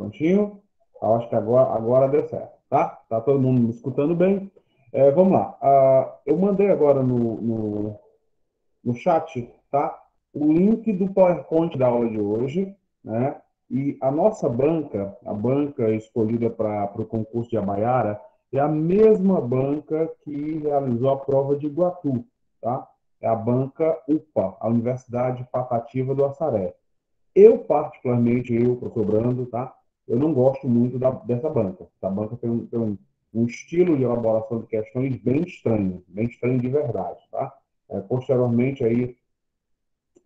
Prontinho? Eu acho que agora deu certo, tá? Tá todo mundo me escutando bem? Vamos lá. Eu mandei agora no chat, tá? O link do PowerPoint da aula de hoje, né? E a nossa banca, a banca escolhida para o concurso de Abaiara, é a mesma banca que realizou a prova de Iguatu, tá? É a banca UPA, a Universidade Patativa do Assaré. Eu, particularmente, professor Brando, tá? Eu não gosto muito dessa banca. Essa banca tem um estilo de elaboração de questões bem estranho de verdade, tá? Posteriormente, aí,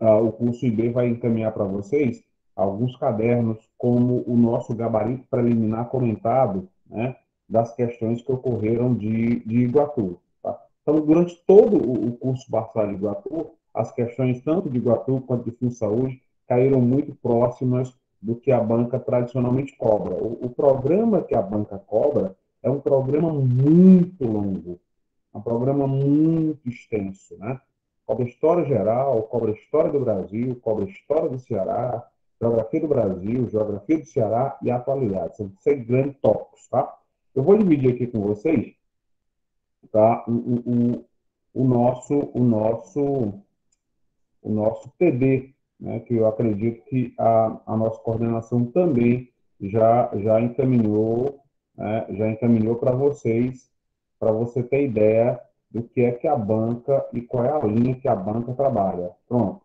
o curso IB vai encaminhar para vocês alguns cadernos como o nosso gabarito preliminar comentado, né, das questões que ocorreram de Iguatu. Tá? Então, durante todo o curso Barçal de Iguatu, as questões tanto de Iguatu quanto de Fim de Saúde caíram muito próximas do que a banca tradicionalmente cobra. O programa que a banca cobra é um programa muito longo, um programa muito extenso, né? Cobra história geral, cobra história do Brasil, cobra história do Ceará, geografia do Brasil, geografia do Ceará e atualidade. São 6 grandes tópicos, tá? Eu vou dividir aqui com vocês, tá? O nosso TD, né? Que eu acredito que a nossa coordenação também já encaminhou, né? Já encaminhou para você ter ideia do que é que a banca e qual é a linha que a banca trabalha. Pronto.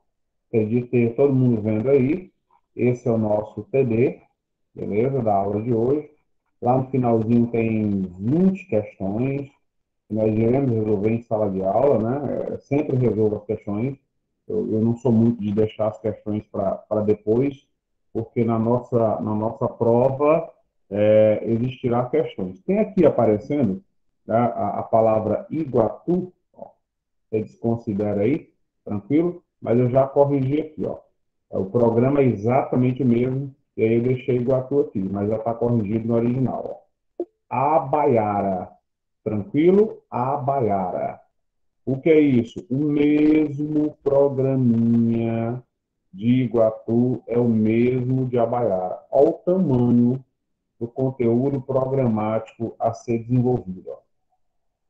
Acredito ter todo mundo vendo aí. Esse é o nosso TD, beleza? Da aula de hoje. Lá no finalzinho tem 20 questões que nós iremos resolver em sala de aula, né? Sempre resolvo as questões. Eu não sou muito de deixar as questões para depois, porque na nossa prova existirá questões. Tem aqui aparecendo, né, a palavra Iguatu, ó, você desconsidera aí, tranquilo? Mas eu já corrigi aqui, ó. O programa é exatamente o mesmo, e aí eu deixei Iguatu aqui, mas já está corrigido no original, ó. Abaiara, tranquilo? Abaiara. O que é isso? O mesmo programinha de Iguatu é o mesmo de Abaiara. Olha o tamanho do conteúdo programático a ser desenvolvido.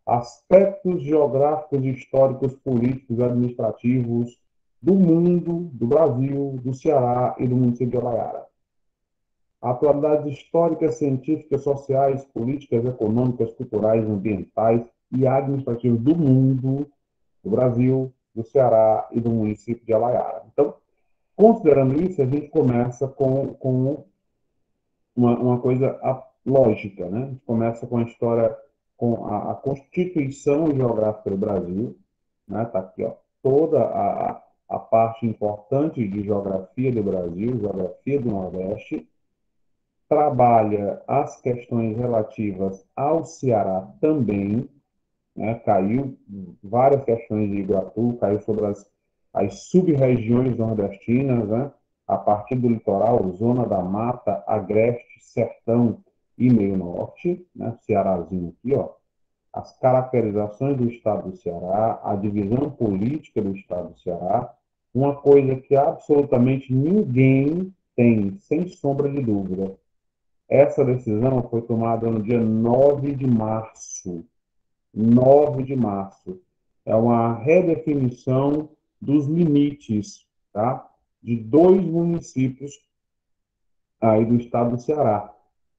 Aspectos geográficos, históricos, políticos, administrativos do mundo, do Brasil, do Ceará e do município de Abaiara. Atualidades históricas, científicas, sociais, políticas, econômicas, culturais, ambientais e administrativas do mundo, do Brasil, do Ceará e do município de Alaiara. Então, considerando isso, a gente começa com uma coisa lógica, né? A gente começa com a história, com a constituição geográfica do Brasil, né? Tá aqui, ó, toda a parte importante de geografia do Brasil, geografia do Nordeste, trabalha as questões relativas ao Ceará também, né? Caiu várias questões de Iguatu, caiu sobre as sub-regiões nordestinas, né? A partir do litoral, zona da mata, agreste, sertão e meio norte, né? Cearazinho aqui, ó. As caracterizações do estado do Ceará, a divisão política do estado do Ceará, uma coisa que absolutamente ninguém tem, sem sombra de dúvida. Essa decisão foi tomada no dia 9 de março. 9 de março. É uma redefinição dos limites, tá? De 2 municípios aí do estado do Ceará,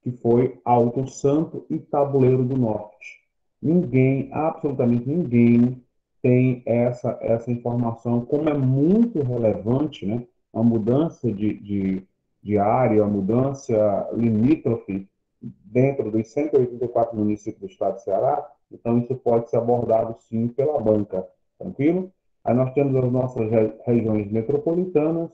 que foi Alto Santo e Tabuleiro do Norte. Ninguém, absolutamente ninguém, tem essa informação, como é muito relevante, né? A mudança de área, a mudança limítrofe dentro dos 184 municípios do estado do Ceará, então isso pode ser abordado sim pela banca, tranquilo? Aí nós temos as nossas regiões metropolitanas,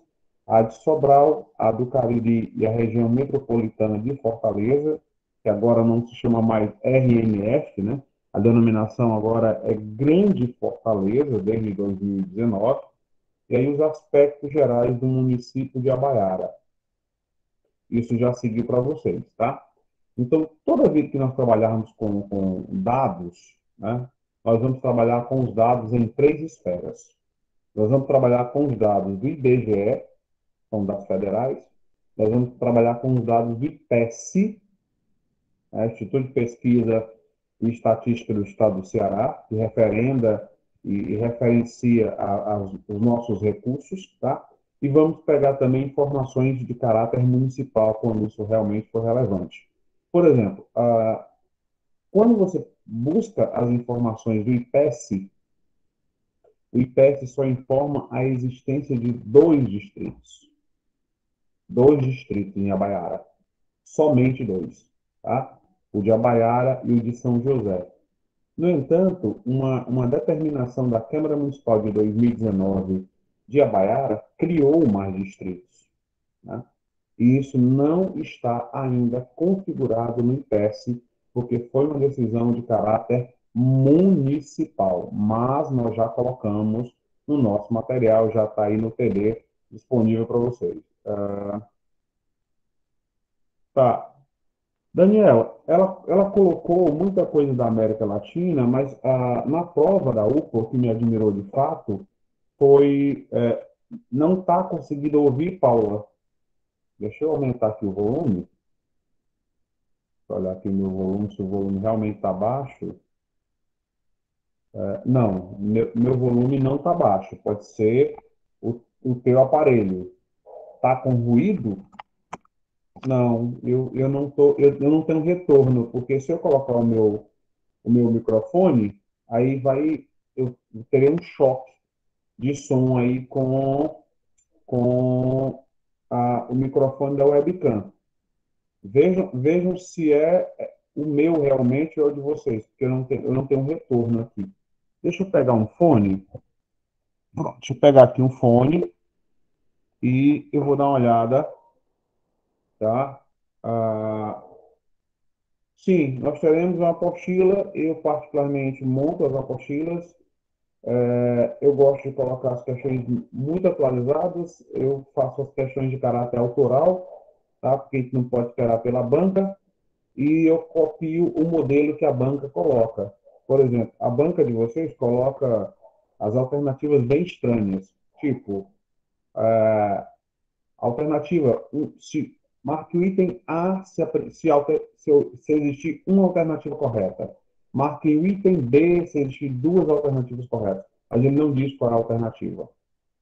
a de Sobral, a do Cariri e a região metropolitana de Fortaleza, que agora não se chama mais RMF, né? A denominação agora é Grande Fortaleza, desde 2019, e aí os aspectos gerais do município de Abaiara. Isso já seguiu para vocês, tá? Então, toda vez que nós trabalharmos com dados, né, nós vamos trabalhar com os dados em 3 esferas. Nós vamos trabalhar com os dados do IBGE, são dados federais, nós vamos trabalhar com os dados do IPESP, né, Instituto de Pesquisa e Estatística do Estado do Ceará, que referenda e referencia os nossos recursos, tá? E vamos pegar também informações de caráter municipal, quando isso realmente for relevante. Por exemplo, quando você busca as informações do IPESP, o IPESP só informa a existência de dois distritos em Abaiara, somente dois, tá? O de Abaiara e o de São José. No entanto, uma determinação da Câmara Municipal de 2019 de Abaiara criou mais distritos, né? E isso não está ainda configurado no IPES, porque foi uma decisão de caráter municipal, mas nós já colocamos no nosso material, já está aí no TD disponível para vocês. Tá. Daniela, ela colocou muita coisa da América Latina, mas na prova da UPA, o que me admirou de fato foi não está conseguindo ouvir, Paula. Deixa eu aumentar aqui o volume, para olhar aqui o meu volume, se o volume realmente está baixo. Não, meu volume não está baixo, pode ser o teu aparelho. Está com ruído? Não, eu não tenho retorno, porque se eu colocar o meu microfone, aí eu terei um choque de som aí com o microfone da webcam. Vejam se o meu realmente ou o de vocês, porque eu não tenho um retorno aqui. Deixa eu pegar um fone. Pronto, deixa eu pegar aqui um fone e eu vou dar uma olhada, tá? Ah, sim, nós teremos uma apostila. Eu, particularmente, monto as apostilas. Eu gosto de colocar as questões muito atualizadas. Eu faço as questões de caráter autoral, tá? Porque a gente não pode esperar pela banca. E eu copio o modelo que a banca coloca. Por exemplo, a banca de vocês coloca as alternativas bem estranhas. Tipo, alternativa, se marque o item A se existir uma alternativa correta. Marque o item B se existir duas alternativas corretas. A gente não diz qual é a alternativa.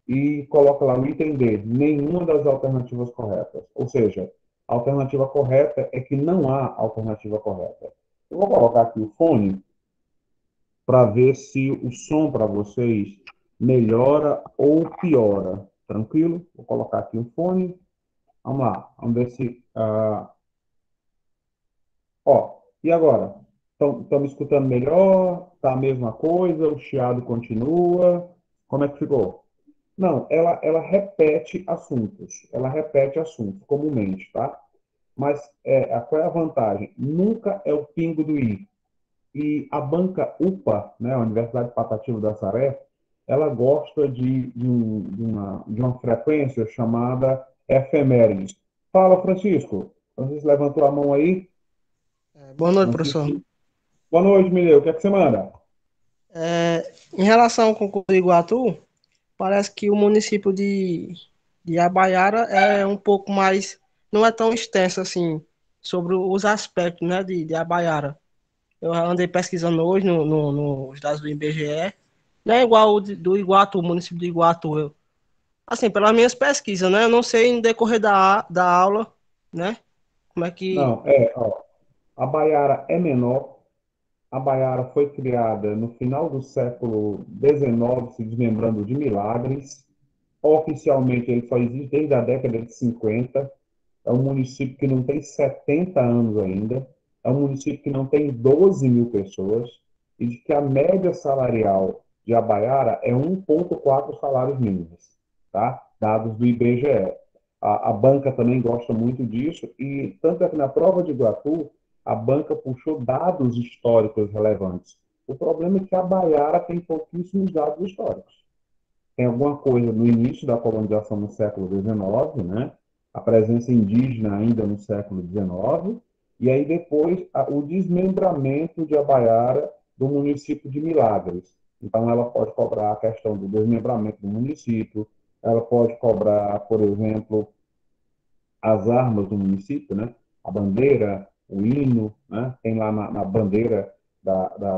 E coloca lá o item D, nenhuma das alternativas corretas. Ou seja, a alternativa correta é que não há alternativa correta. Eu vou colocar aqui o fone para ver se o som para vocês melhora ou piora. Tranquilo? Vou colocar aqui o fone. Vamos lá, vamos ver se. Ó, e agora? Estão me escutando melhor? Tá a mesma coisa? O chiado continua? Como é que ficou? Não, ela repete assuntos. Ela repete assuntos, comumente, tá? Mas qual é a vantagem? Nunca é o pingo do i. E a banca UPA, né, a Universidade Patativa da Saré, ela gosta de uma frequência chamada efemérides. Fala, Francisco. Francisco levantou a mão aí. Boa noite, professor. Francisco. Boa noite, Mileu. O que é que você manda? Em relação ao concurso de Iguatu, parece que o município de Abaiara é um pouco mais, não é tão extenso assim, sobre os aspectos, né, de Abaiara. Eu andei pesquisando hoje nos dados do IBGE, não é igual do Iguatu, o município de Iguatu. Assim, pelas minhas pesquisas, né, eu não sei no decorrer da aula, né, como é que... Não, ó, a Baiara é menor. A Baiara foi criada no final do século XIX, se desmembrando de Milagres. Oficialmente, ele só existe desde a década de 50. É um município que não tem 70 anos ainda. É um município que não tem 12 mil pessoas. E de que a média salarial de Abaiara é 1,4 salários mínimos, tá? Dados do IBGE. A banca também gosta muito disso. E tanto é que na prova de Iguatu, a banca puxou dados históricos relevantes. O problema é que a Baiara tem pouquíssimos dados históricos. Tem alguma coisa no início da colonização no século XIX, né? A presença indígena ainda no século XIX, e aí depois o desmembramento de Abaiara do município de Milagres. Então, ela pode cobrar a questão do desmembramento do município, ela pode cobrar, por exemplo, as armas do município, né? A bandeira, o hino, né? Tem lá na bandeira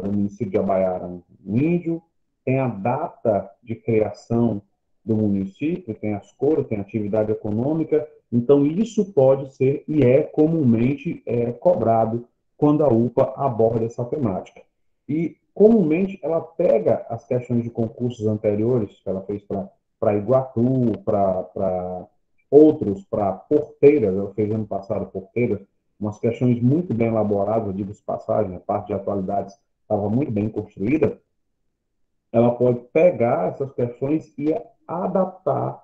do município de Abaiara um índio, tem a data de criação do município, tem as cores, tem a atividade econômica. Então, isso pode ser e é comumente cobrado quando a UPA aborda essa temática. E, comumente, ela pega as questões de concursos anteriores que ela fez para Iguatu, para outros, para porteiras, ela fez ano passado porteiras, umas questões muito bem elaboradas, digo-se passagem, a parte de atualidades estava muito bem construída. Ela pode pegar essas questões e adaptar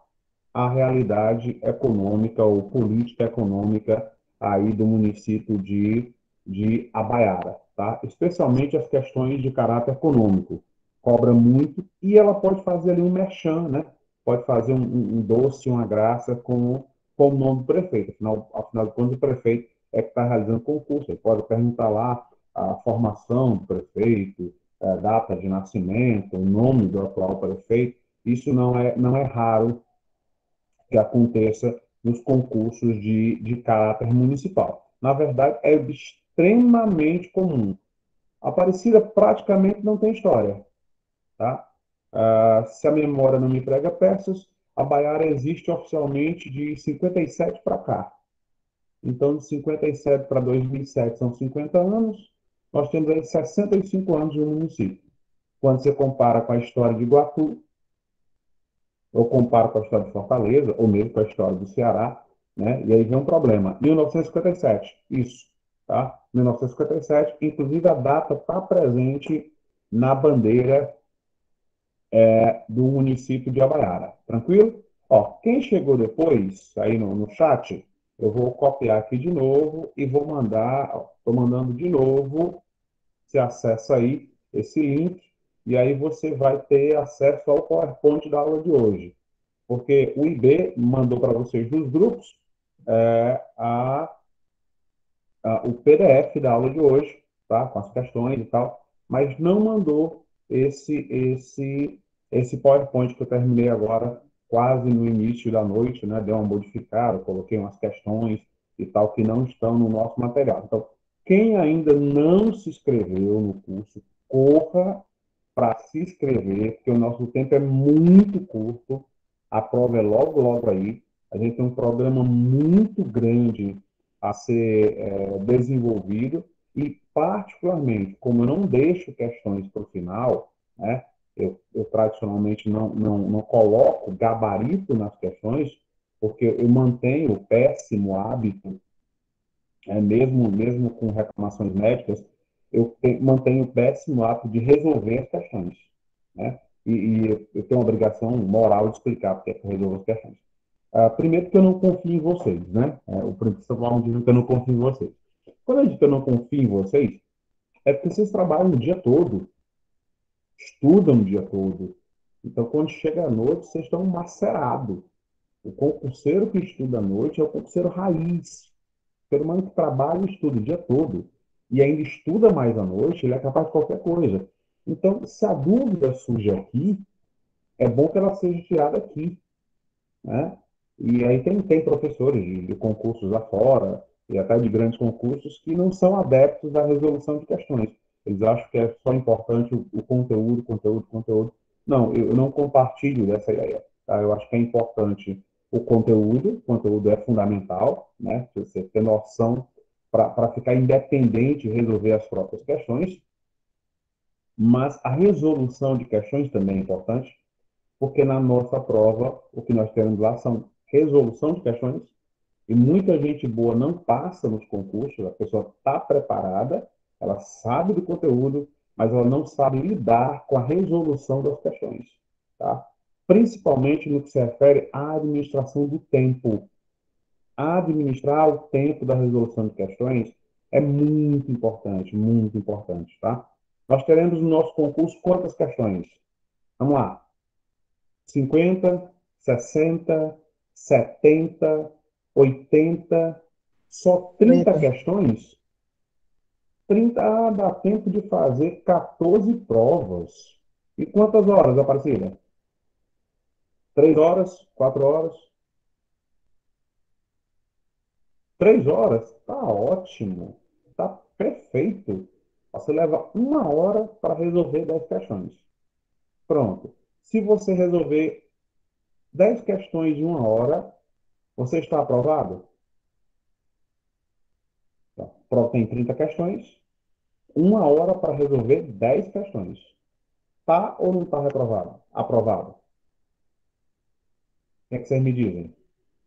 à realidade econômica ou política econômica aí do município de Abaiara, tá? Especialmente as questões de caráter econômico. Cobra muito e ela pode fazer ali um merchan, né? Pode fazer um doce, uma graça com o nome do prefeito. Afinal de contas, o prefeito é que está realizando concurso. Ele pode perguntar lá a formação do prefeito, a data de nascimento, o nome do atual prefeito. Isso não é raro que aconteça nos concursos de caráter municipal. Na verdade, é extremamente comum. Aparecida praticamente não tem história, tá? Se a memória não me prega peças, a Baiara existe oficialmente de 57 para cá. Então, de 57 para 2007 são 50 anos, nós temos aí 65 anos de um município. Quando você compara com a história de Iguatu, eu comparo com a história de Fortaleza, ou mesmo com a história do Ceará, né? E aí vem um problema. 1957, isso, tá? 1957, inclusive a data está presente na bandeira do município de Abaiara. Tranquilo? Ó, quem chegou depois, aí no chat, eu vou copiar aqui de novo e vou mandar, estou mandando de novo, você acessa aí esse link, e aí você vai ter acesso ao PowerPoint da aula de hoje. Porque o IB mandou para vocês nos grupos é, a, o PDF da aula de hoje, tá? Com as questões e tal, mas não mandou esse PowerPoint que eu terminei agora, quase no início da noite, né? Deu uma modificada, coloquei umas questões e tal que não estão no nosso material. Então, quem ainda não se inscreveu no curso, corra para se inscrever, porque o nosso tempo é muito curto, a prova é logo, logo aí. A gente tem um programa muito grande a ser desenvolvido e, particularmente, como eu não deixo questões para o final, né, eu tradicionalmente não coloco gabarito nas questões, porque eu mantenho o péssimo hábito, mesmo com reclamações médicas, mantenho o péssimo hábito de resolver as questões, né? E eu tenho a obrigação moral de explicar porque é que eu resolvo as questões. Primeiro, porque eu não confio em vocês, né? O principal motivo é que eu não confio em vocês. Quando eu digo que eu não confio em vocês, é porque vocês trabalham o dia todo, estudam o dia todo. Então, quando chega à noite, vocês estão macerados. O concurseiro que estuda à noite é o concurseiro raiz. O ser humano que trabalha e estuda o dia todo e ainda estuda mais à noite, ele é capaz de qualquer coisa. Então, se a dúvida surge aqui, é bom que ela seja tirada aqui, né? E aí tem professores de concursos lá fora, e até de grandes concursos, que não são adeptos à resolução de questões. Eles acham que é só importante o conteúdo, conteúdo, conteúdo. Não, eu não compartilho dessa ideia. Tá? Eu acho que é importante o conteúdo é fundamental, né? Você ter noção para ficar independente e resolver as próprias questões, mas a resolução de questões também é importante, porque na nossa prova, o que nós temos lá são resolução de questões, e muita gente boa não passa nos concursos, a pessoa está preparada, ela sabe do conteúdo, mas ela não sabe lidar com a resolução das questões, tá? Principalmente no que se refere à administração do tempo. Administrar o tempo da resolução de questões é muito importante, tá? Nós teremos no nosso concurso quantas questões? Vamos lá. 50, 60, 70, 80, só 30 30. questões? 30 dá tempo de fazer 14 provas. E quantas horas, Aparecida? 3 horas? 4 horas? 3 horas? Tá ótimo. Tá perfeito. Você leva 1 hora para resolver 10 questões. Pronto. Se você resolver 10 questões em 1 hora, você está aprovado? Tá. A prova tem 30 questões, 1 hora para resolver 10 questões. Tá ou não está reprovado? Aprovado. O que é que vocês me dizem?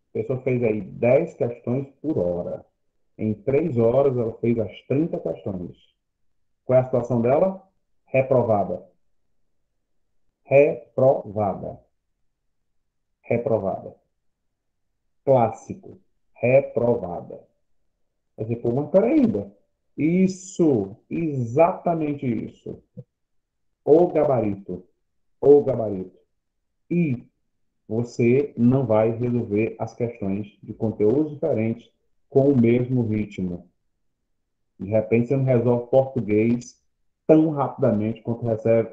A pessoa fez aí 10 questões por hora. Em 3 horas, ela fez as 30 questões. Qual é a situação dela? Reprovada. Reprovada. Reprovada. Clássico. Reprovada. Aí você, pô, mas peraí ainda. Isso, exatamente isso. O gabarito. O gabarito. E você não vai resolver as questões de conteúdos diferentes com o mesmo ritmo. De repente, você não resolve português tão rapidamente quanto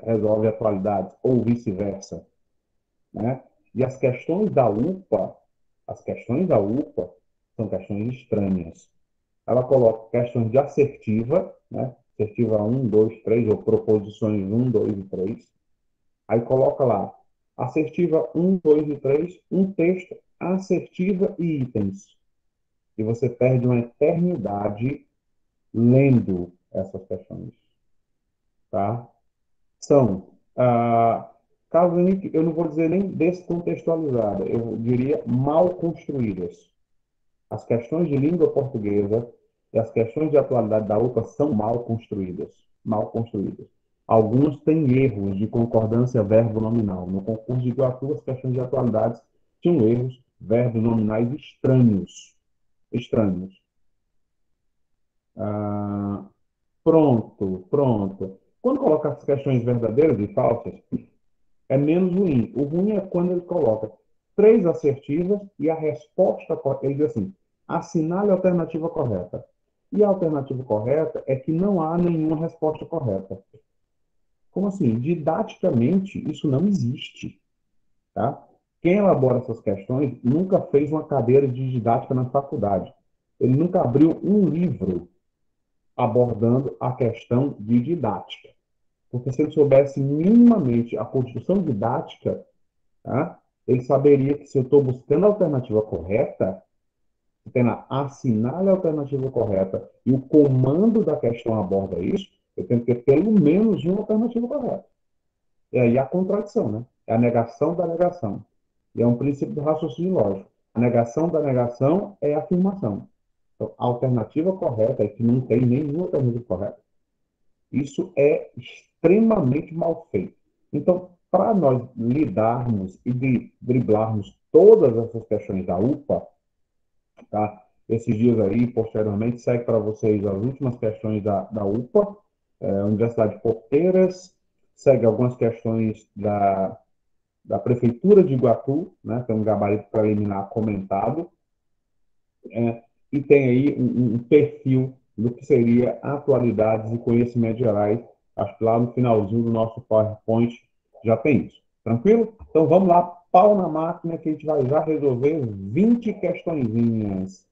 resolve atualidades, ou vice-versa, né? E as questões da UPA são questões estranhas. Ela coloca questões de assertiva, né? Assertiva um, 2, 3, ou proposições um, 2 e 3. Aí coloca lá, assertiva um, 2 e 3, um texto, assertiva e itens. E você perde uma eternidade lendo essas questões, tá? São, caso eu não vou dizer nem descontextualizadas, eu diria mal construídas. As questões de língua portuguesa e as questões de atualidade da UPA são mal construídas. Mal construídas. Alguns têm erros de concordância verbo-nominal. No concurso de Iguatu, as questões de atualidades tinham erros verbos nominais estranhos. Estranhos. Ah, pronto, pronto. Quando coloca as questões verdadeiras e falsas, é menos ruim. O ruim é quando ele coloca 3 assertivas e a resposta, ele diz assim, assinale a alternativa correta. E a alternativa correta é que não há nenhuma resposta correta. Como assim? Didaticamente, isso não existe, tá? Quem elabora essas questões nunca fez uma cadeira de didática na faculdade. Ele nunca abriu um livro abordando a questão de didática. Porque se ele soubesse minimamente a construção didática, tá? Ele saberia que se eu estou buscando a alternativa correta, tem lá, assinale a alternativa correta e o comando da questão aborda isso, eu tenho que ter pelo menos uma alternativa correta. E aí a contradição, né? É a negação da negação. E é um princípio do raciocínio lógico. A negação da negação é a afirmação. Então, a alternativa correta é que não tem nenhuma alternativa correta. Isso é extremamente mal feito. Então, para nós lidarmos e driblarmos todas essas questões da UPA, tá? Esses dias aí, posteriormente, segue para vocês as últimas questões da UPA, Universidade de Porteiras, segue algumas questões da Prefeitura de Iguatu, né? Tem um gabarito preliminar comentado, e tem aí um perfil do que seria atualidades e conhecimentos gerais. Acho que lá no finalzinho do nosso PowerPoint já tem isso. Tranquilo? Então vamos lá, pau na máquina que a gente vai já resolver 20 questõezinhas.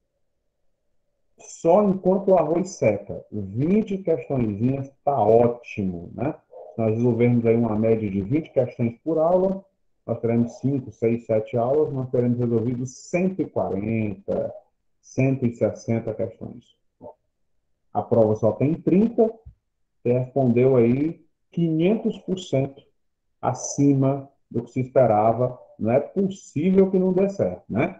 Só enquanto o arroz seca. 20 questõezinhas está ótimo, né? Se nós resolvermos aí uma média de 20 questões por aula, nós teremos 5, 6, 7 aulas, nós teremos resolvido 140, 160 questões. A prova só tem 30, você respondeu aí 500% acima do que se esperava. Não é possível que não dê certo, né?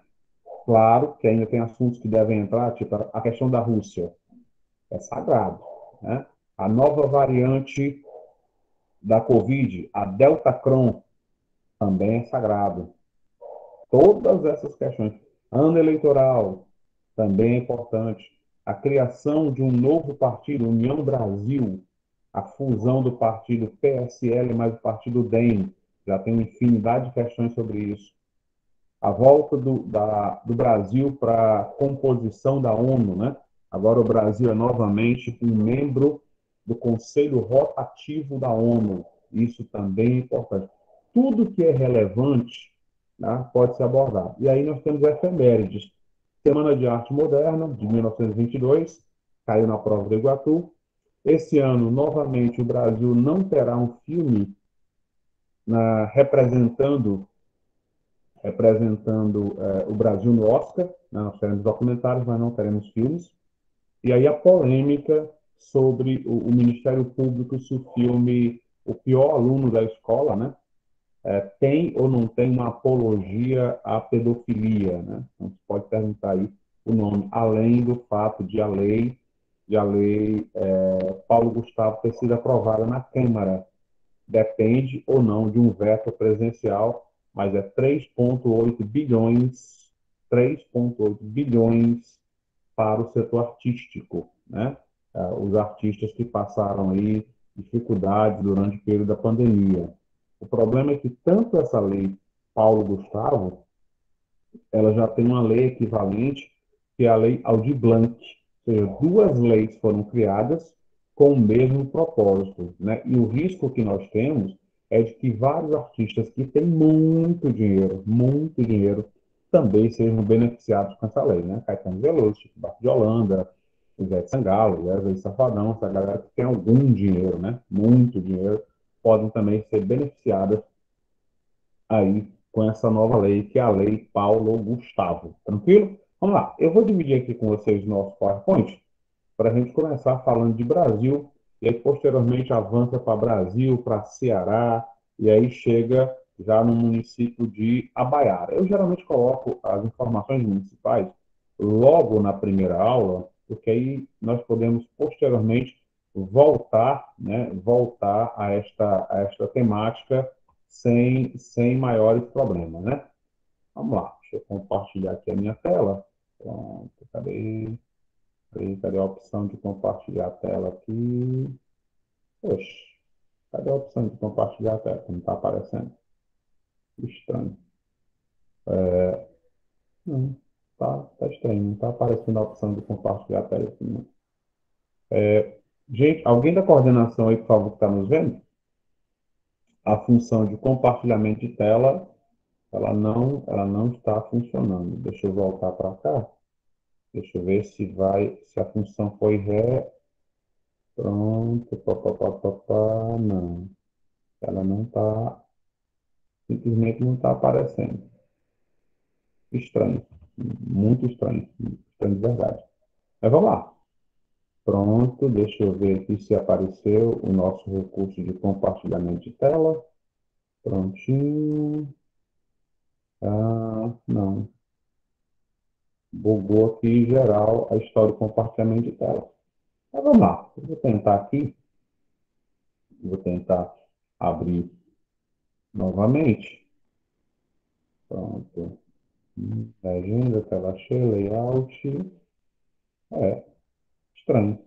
Claro que ainda tem assuntos que devem entrar, tipo a questão da Rússia. É sagrado, né? A nova variante da Covid, a Delta Cron, também é sagrado. Todas essas questões. Ano eleitoral, também é importante. A criação de um novo partido, União Brasil, a fusão do partido PSL mais o partido DEM, já tem uma infinidade de questões sobre isso. A volta do Brasil para a composição da ONU, né? Agora o Brasil é novamente um membro do Conselho Rotativo da ONU. Isso também é importante. Tudo que é relevante, né, pode ser abordado. E aí nós temos efemérides. Semana de Arte Moderna, de 1922, caiu na prova do Iguatu. Esse ano, novamente, o Brasil não terá um filme representando o Brasil no Oscar, né? Nós teremos documentários, mas não teremos filmes. E aí a polêmica sobre o Ministério Público, se o filme O Pior Aluno da Escola, né, tem ou não tem uma apologia à pedofilia, né? Então, você pode perguntar aí o nome, além do fato de a lei Paulo Gustavo ter sido aprovada na Câmara. Depende ou não de um veto presencial, mas é 3,8 bilhões para o setor artístico, né? Os artistas que passaram aí dificuldades durante o período da pandemia. O problema é que tanto essa lei Paulo Gustavo, ela já tem uma lei equivalente, que é a lei Aldir Blanc. Ou seja, duas leis foram criadas com o mesmo propósito, né? E o risco que nós temos é de que vários artistas que têm muito dinheiro, também sejam beneficiados com essa lei, né? Caetano Veloso, Chico Buarque de Holanda, Zé de Sangalo, Wesley Safadão, essa galera que tem algum dinheiro, né? Muito dinheiro, podem também ser beneficiadas aí com essa nova lei, que é a Lei Paulo Gustavo. Tranquilo? Vamos lá. Eu vou dividir aqui com vocês o nosso PowerPoint para a gente começar falando de Brasil, e aí posteriormente avança para Brasil, para Ceará, e aí chega já no município de Abaiara. Eu geralmente coloco as informações municipais logo na primeira aula, porque aí nós podemos posteriormente voltar, né, voltar a esta temática sem maiores problemas, né? Vamos lá, deixa eu compartilhar aqui a minha tela. Pronto, cadê a opção de compartilhar a tela aqui? Oxe, cadê a opção de compartilhar a tela? Não está aparecendo. Estranho. Não, tá estranho. Não está aparecendo a opção de compartilhar a tela aqui, não. Gente, alguém da coordenação aí, por favor, que está nos vendo? A função de compartilhamento de tela, ela não está funcionando. Deixa eu voltar para cá. Deixa eu ver se a função foi pronto, não. Ela não está, simplesmente não está aparecendo. Estranho, muito estranho, estranho de verdade. Mas vamos lá. Pronto, deixa eu ver aqui se apareceu o nosso recurso de compartilhamento de tela. Prontinho. Ah, não. Bugou aqui em geral a história do compartilhamento de tela. Mas vamos lá. Eu vou tentar aqui. Vou tentar abrir novamente. Pronto. Legenda, tela cheia, layout. É, estranho.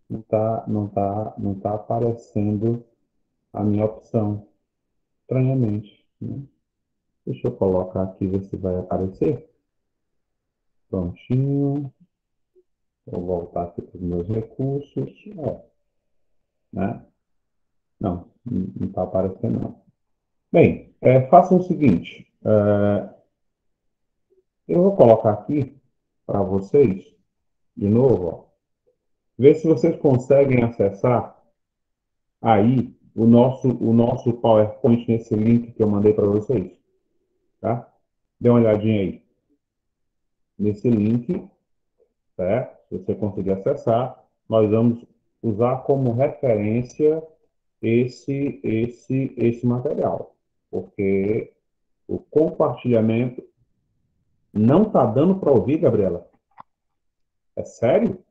Não tá aparecendo a minha opção, estranhamente, né? Deixa eu colocar aqui, ver se vai aparecer. Prontinho. Vou voltar aqui para os meus recursos. Né? Não está aparecendo, não. Bem, faça o seguinte. Eu vou colocar aqui para vocês, de novo, ó. Ver se vocês conseguem acessar aí o nosso PowerPoint nesse link que eu mandei para vocês, tá? Dê uma olhadinha aí nesse link, certo? Se você conseguir acessar, nós vamos usar como referência esse material, porque o compartilhamento não está dando para ouvir, Gabriela. É sério?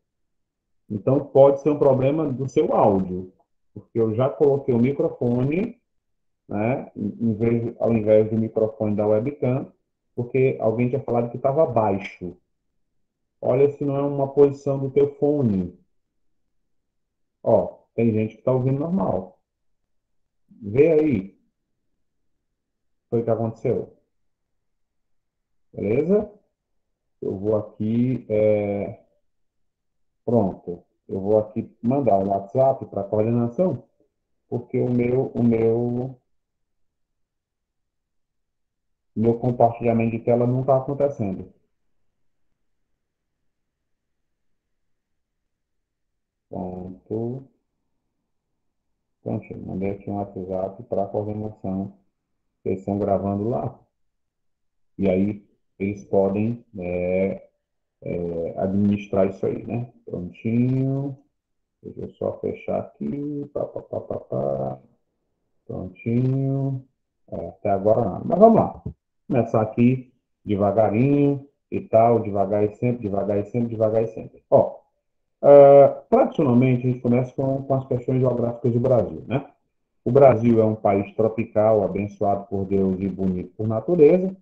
Então pode ser um problema do seu áudio, porque eu já coloquei o microfone, né, ao invés do microfone da webcam, porque alguém tinha falado que estava baixo. Olha se não é uma posição do teu fone. Ó, tem gente que está ouvindo normal. Vê aí o que foi que aconteceu. Beleza? Eu vou aqui, pronto. Eu vou aqui mandar o WhatsApp para a coordenação, porque o meu compartilhamento de tela não está acontecendo. Ponto. Pronto, mandei aqui um WhatsApp para a coordenação. Eles estão gravando lá. E aí eles podem administrar isso aí, né? Prontinho. Deixa eu só fechar aqui. Pá, pá, pá, pá, pá. Prontinho. Até agora nada. Mas vamos lá. Começar aqui devagarinho e tal, devagar e sempre, devagar e sempre, devagar e sempre. Ó, tradicionalmente a gente começa com as questões geográficas do Brasil, né? O Brasil é um país tropical, abençoado por Deus e bonito por natureza,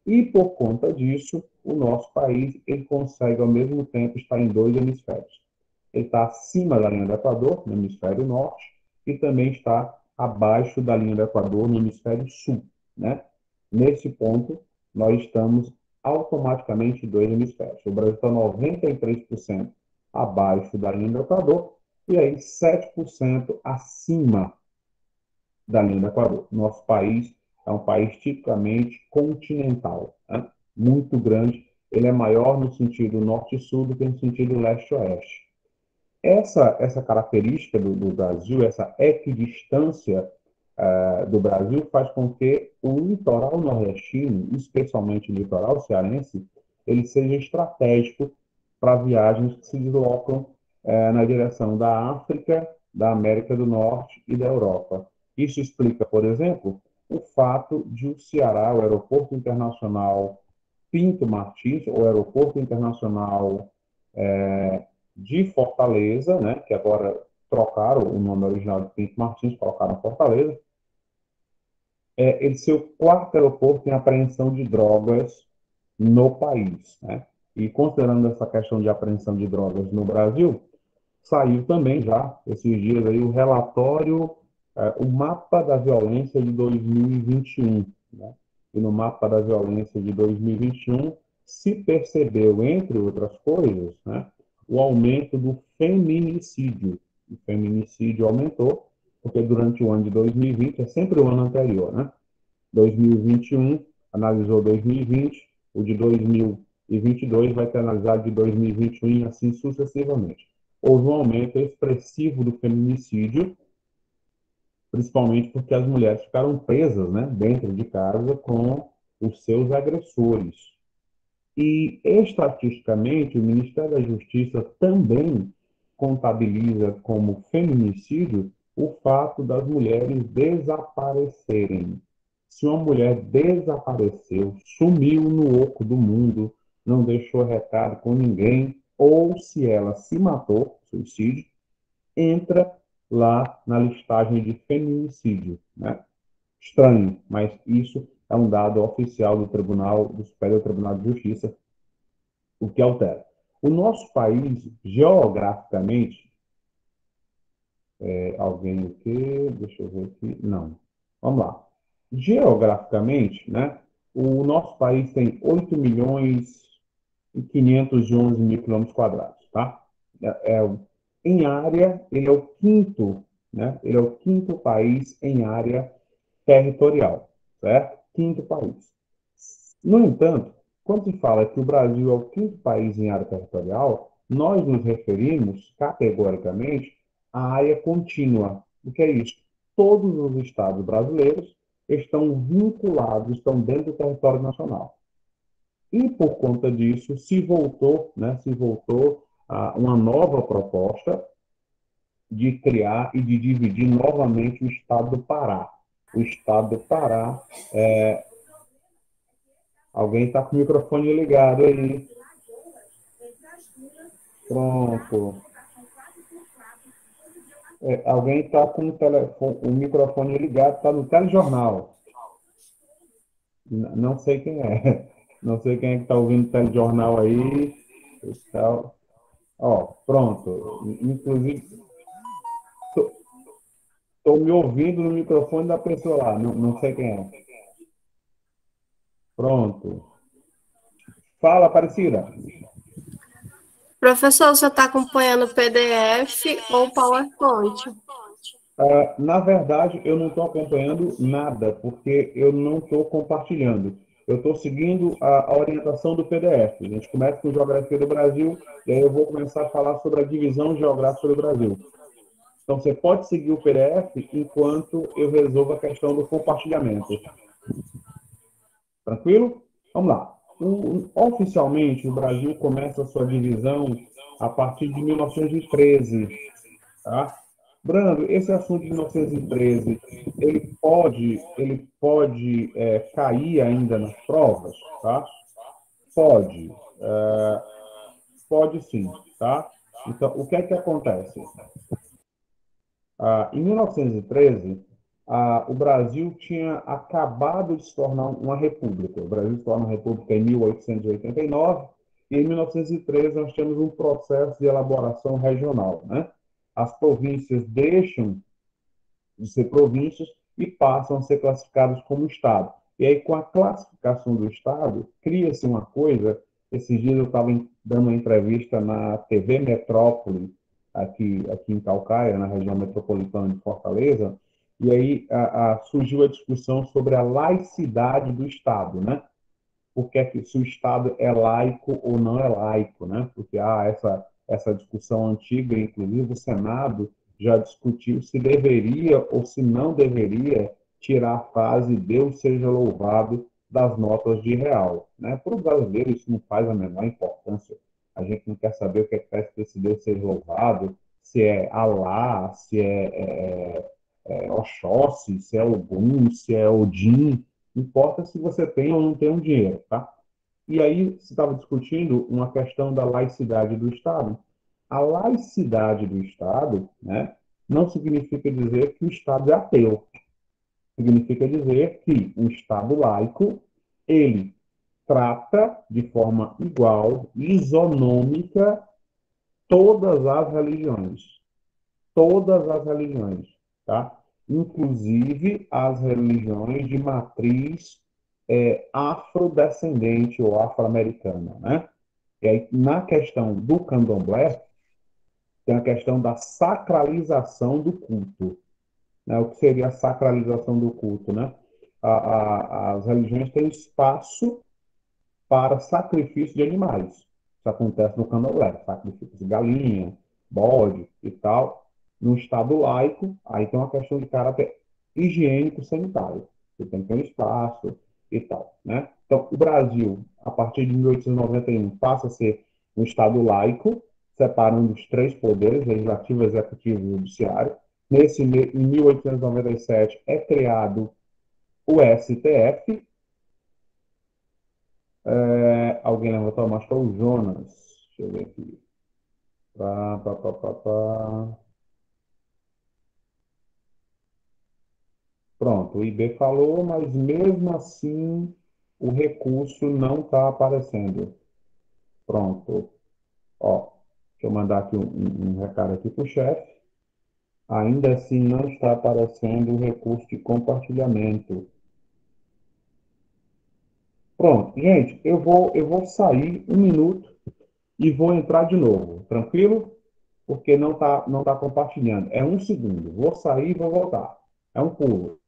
e por conta disso, o nosso país ele consegue ao mesmo tempo estar em dois hemisférios. Ele está acima da linha do Equador, no hemisfério norte, e também está abaixo da linha do Equador, no hemisfério sul, né? Nesse ponto, nós estamos automaticamente em dois hemisférios. O Brasil está 93% abaixo da linha do Equador e aí 7% acima da linha do Equador. Nosso país é um país tipicamente continental, né? Muito grande. Ele é maior no sentido norte-sul do que no sentido leste-oeste. Essa característica do Brasil, essa equidistância do Brasil, faz com que o litoral nordestino, especialmente o litoral cearense, ele seja estratégico para viagens que se deslocam na direção da África, da América do Norte e da Europa. Isso explica, por exemplo, o fato de o Ceará, o Aeroporto Internacional Pinto Martins, o Aeroporto Internacional de Fortaleza, né, que agora trocaram o nome original de Pinto Martins, colocaram Fortaleza, ele ser o quarto aeroporto em apreensão de drogas no país, né? E considerando essa questão de apreensão de drogas no Brasil, saiu também já, esses dias aí, o relatório, o mapa da violência de 2021, né? E no mapa da violência de 2021 se percebeu, entre outras coisas, né, o aumento do feminicídio. O feminicídio aumentou, porque durante o ano de 2020, é sempre o ano anterior, né? 2021 analisou 2020, o de 2022 vai ter analisado de 2021 e assim sucessivamente. Houve um aumento expressivo do feminicídio, principalmente porque as mulheres ficaram presas, né, dentro de casa com os seus agressores. E, estatisticamente, o Ministério da Justiça também contabiliza como feminicídio o fato das mulheres desaparecerem. Se uma mulher desapareceu, sumiu no oco do mundo, não deixou recado com ninguém, ou se ela se matou, suicídio, entra lá na listagem de feminicídio, né? Estranho, mas isso é um dado oficial do Tribunal, do Superior Tribunal de Justiça, o que altera. O nosso país, geograficamente, alguém o quê? Deixa eu ver aqui. Não. Vamos lá. Geograficamente, né, o nosso país tem 8 milhões e 511 mil quilômetros quadrados, tá? Em área, ele é o quinto, né? Ele é o quinto país em área territorial, certo? Quinto país. No entanto, quando se fala que o Brasil é o quinto país em área territorial, nós nos referimos, categoricamente, à área contínua. O que é isso? Todos os estados brasileiros estão vinculados, estão dentro do território nacional. E, por conta disso, se voltou a uma nova proposta de criar e de dividir novamente o estado do Pará. O estado do Pará, alguém está com o microfone ligado aí. Pronto. Alguém está com o microfone ligado, está no telejornal. Não sei quem é. Não sei quem é que está ouvindo o telejornal aí. Ó, pronto. Inclusive, estou me ouvindo no microfone da pessoa lá. Não, não sei quem é. Pronto. Fala, Aparecida. Professor, você está acompanhando o PDF ou o PowerPoint? Na verdade, eu não estou acompanhando nada, porque eu não estou compartilhando. Eu estou seguindo a orientação do PDF. A gente começa com Geografia do Brasil, e aí eu vou começar a falar sobre a divisão geográfica do Brasil. Então, você pode seguir o PDF enquanto eu resolvo a questão do compartilhamento. Tranquilo? Vamos lá. Oficialmente, o Brasil começa a sua divisão a partir de 1913, tá? Brando, esse assunto de 1913, ele pode cair ainda nas provas, tá? Pode, pode sim, tá? Então, o que é que acontece? Em 1913, o Brasil tinha acabado de se tornar uma república. O Brasil se torna uma república em 1889, e em 1913 nós temos um processo de elaboração regional, né? As províncias deixam de ser províncias e passam a ser classificadas como Estado. E aí, com a classificação do Estado, cria-se uma coisa. Esses dias eu estava dando uma entrevista na TV Metrópole, aqui em Calcaia, na região metropolitana de Fortaleza, e aí surgiu a discussão sobre a laicidade do Estado, né? Porque é que se o Estado é laico ou não é laico, né? Porque há essa discussão antiga, inclusive o Senado já discutiu se deveria ou se não deveria tirar a frase Deus seja louvado das notas de real, né? Para o brasileiro isso não faz a menor importância. A gente não quer saber o que é que está escrito se Deus seja louvado, se é Alá, se Oxóssi, se é Ogum, se é Odin. Importa se você tem ou não tem um dinheiro, tá? E aí se estava discutindo uma questão da laicidade do Estado. A laicidade do Estado, né, não significa dizer que o Estado é ateu. Significa dizer que um Estado laico, ele trata de forma igual, isonômica, todas as religiões. Todas as religiões, tá? Inclusive as religiões de matriz afrodescendente ou afro-americana, né? E aí, na questão do candomblé, tem a questão da sacralização do culto, né? O que seria a sacralização do culto, né? As religiões têm espaço para sacrifício de animais. Isso acontece no candomblé, sacrifício de galinha, bode e tal. No Estado laico, aí tem uma questão de caráter higiênico sanitário. Você tem que ter um espaço e tal, né? Então, o Brasil, a partir de 1891, passa a ser um Estado laico, separando os três poderes, legislativo, executivo e judiciário. Em 1897, é criado o STF. Alguém levantou a mão, acho que é o Jonas. Deixa eu ver aqui. Pá, pá, pá, pá, pá. Pronto, o IB falou, mas mesmo assim o recurso não está aparecendo. Pronto. Ó, deixa eu mandar aqui um recado aqui para o chefe. Ainda assim não está aparecendo o recurso de compartilhamento. Pronto, gente, eu vou sair um minuto e vou entrar de novo. Tranquilo? Porque não tá compartilhando. É um segundo. Vou sair e vou voltar. É um pulo.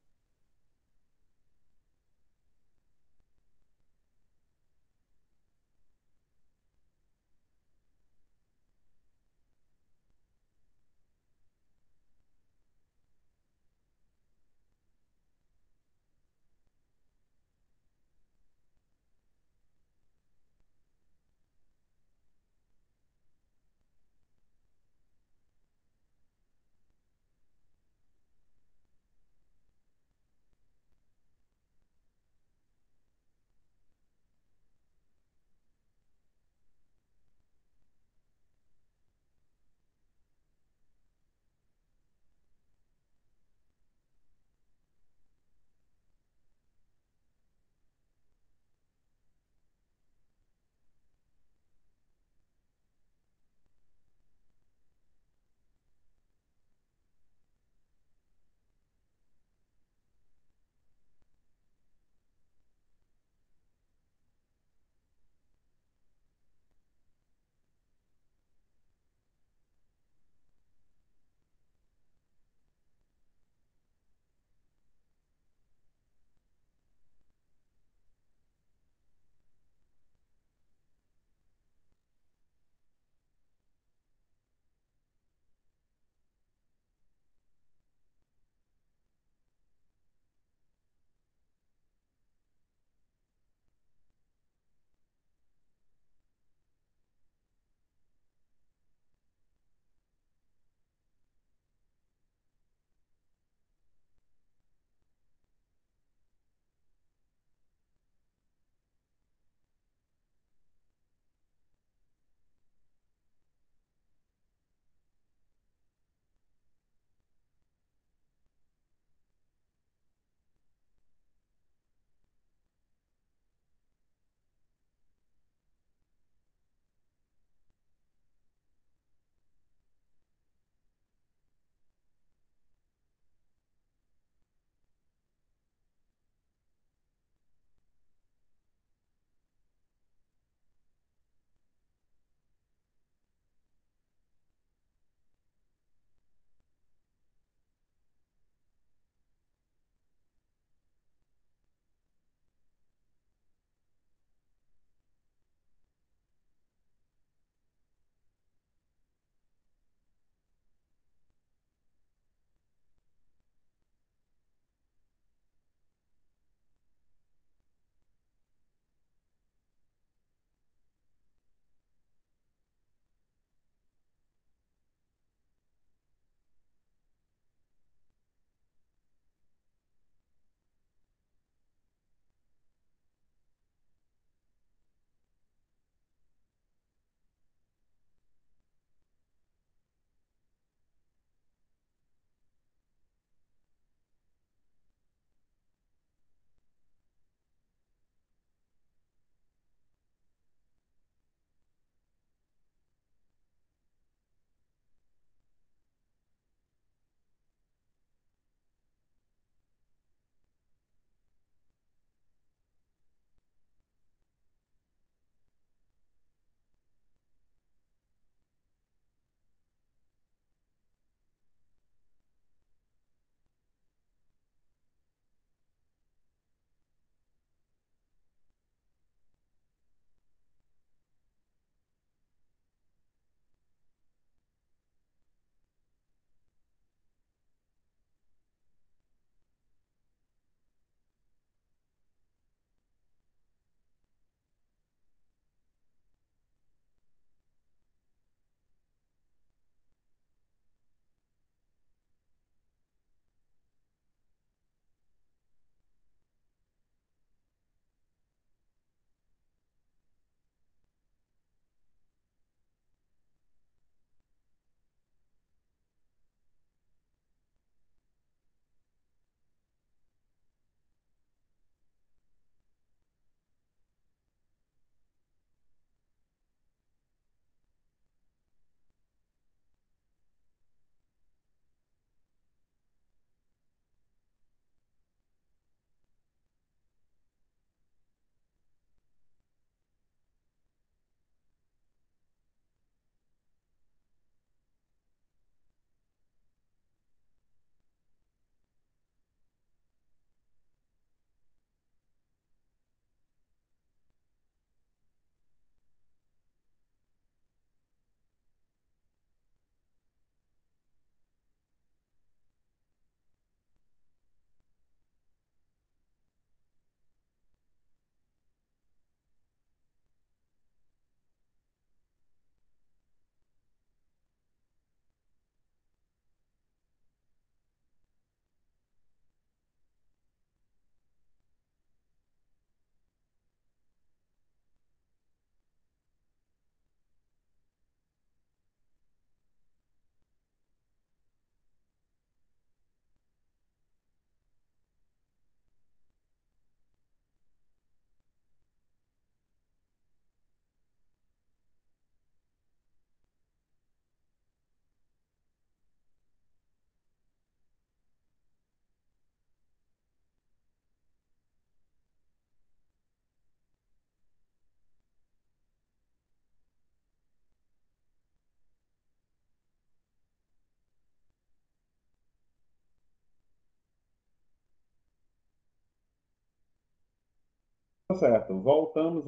certo. Voltamos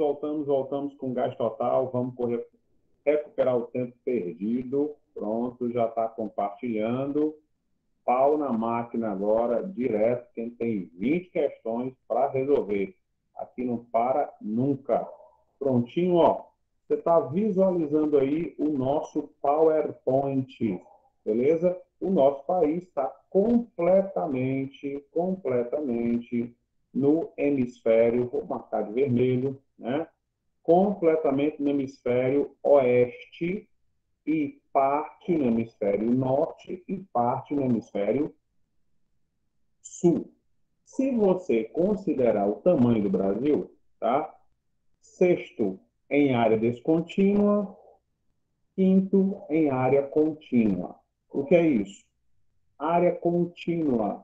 com gás total. Vamos recuperar o tempo perdido. Pronto, já está compartilhando. Pau na máquina agora, direto. Quem tem 20 questões para resolver. Aqui não para nunca. Prontinho, ó. Você está visualizando aí o nosso PowerPoint, beleza? O nosso país está completamente no hemisfério, vou marcar de vermelho, né? Completamente no hemisfério oeste e parte no hemisfério norte e parte no hemisfério sul. Se você considerar o tamanho do Brasil, tá? Sexto em área descontínua, quinto em área contínua. O que é isso? Área contínua.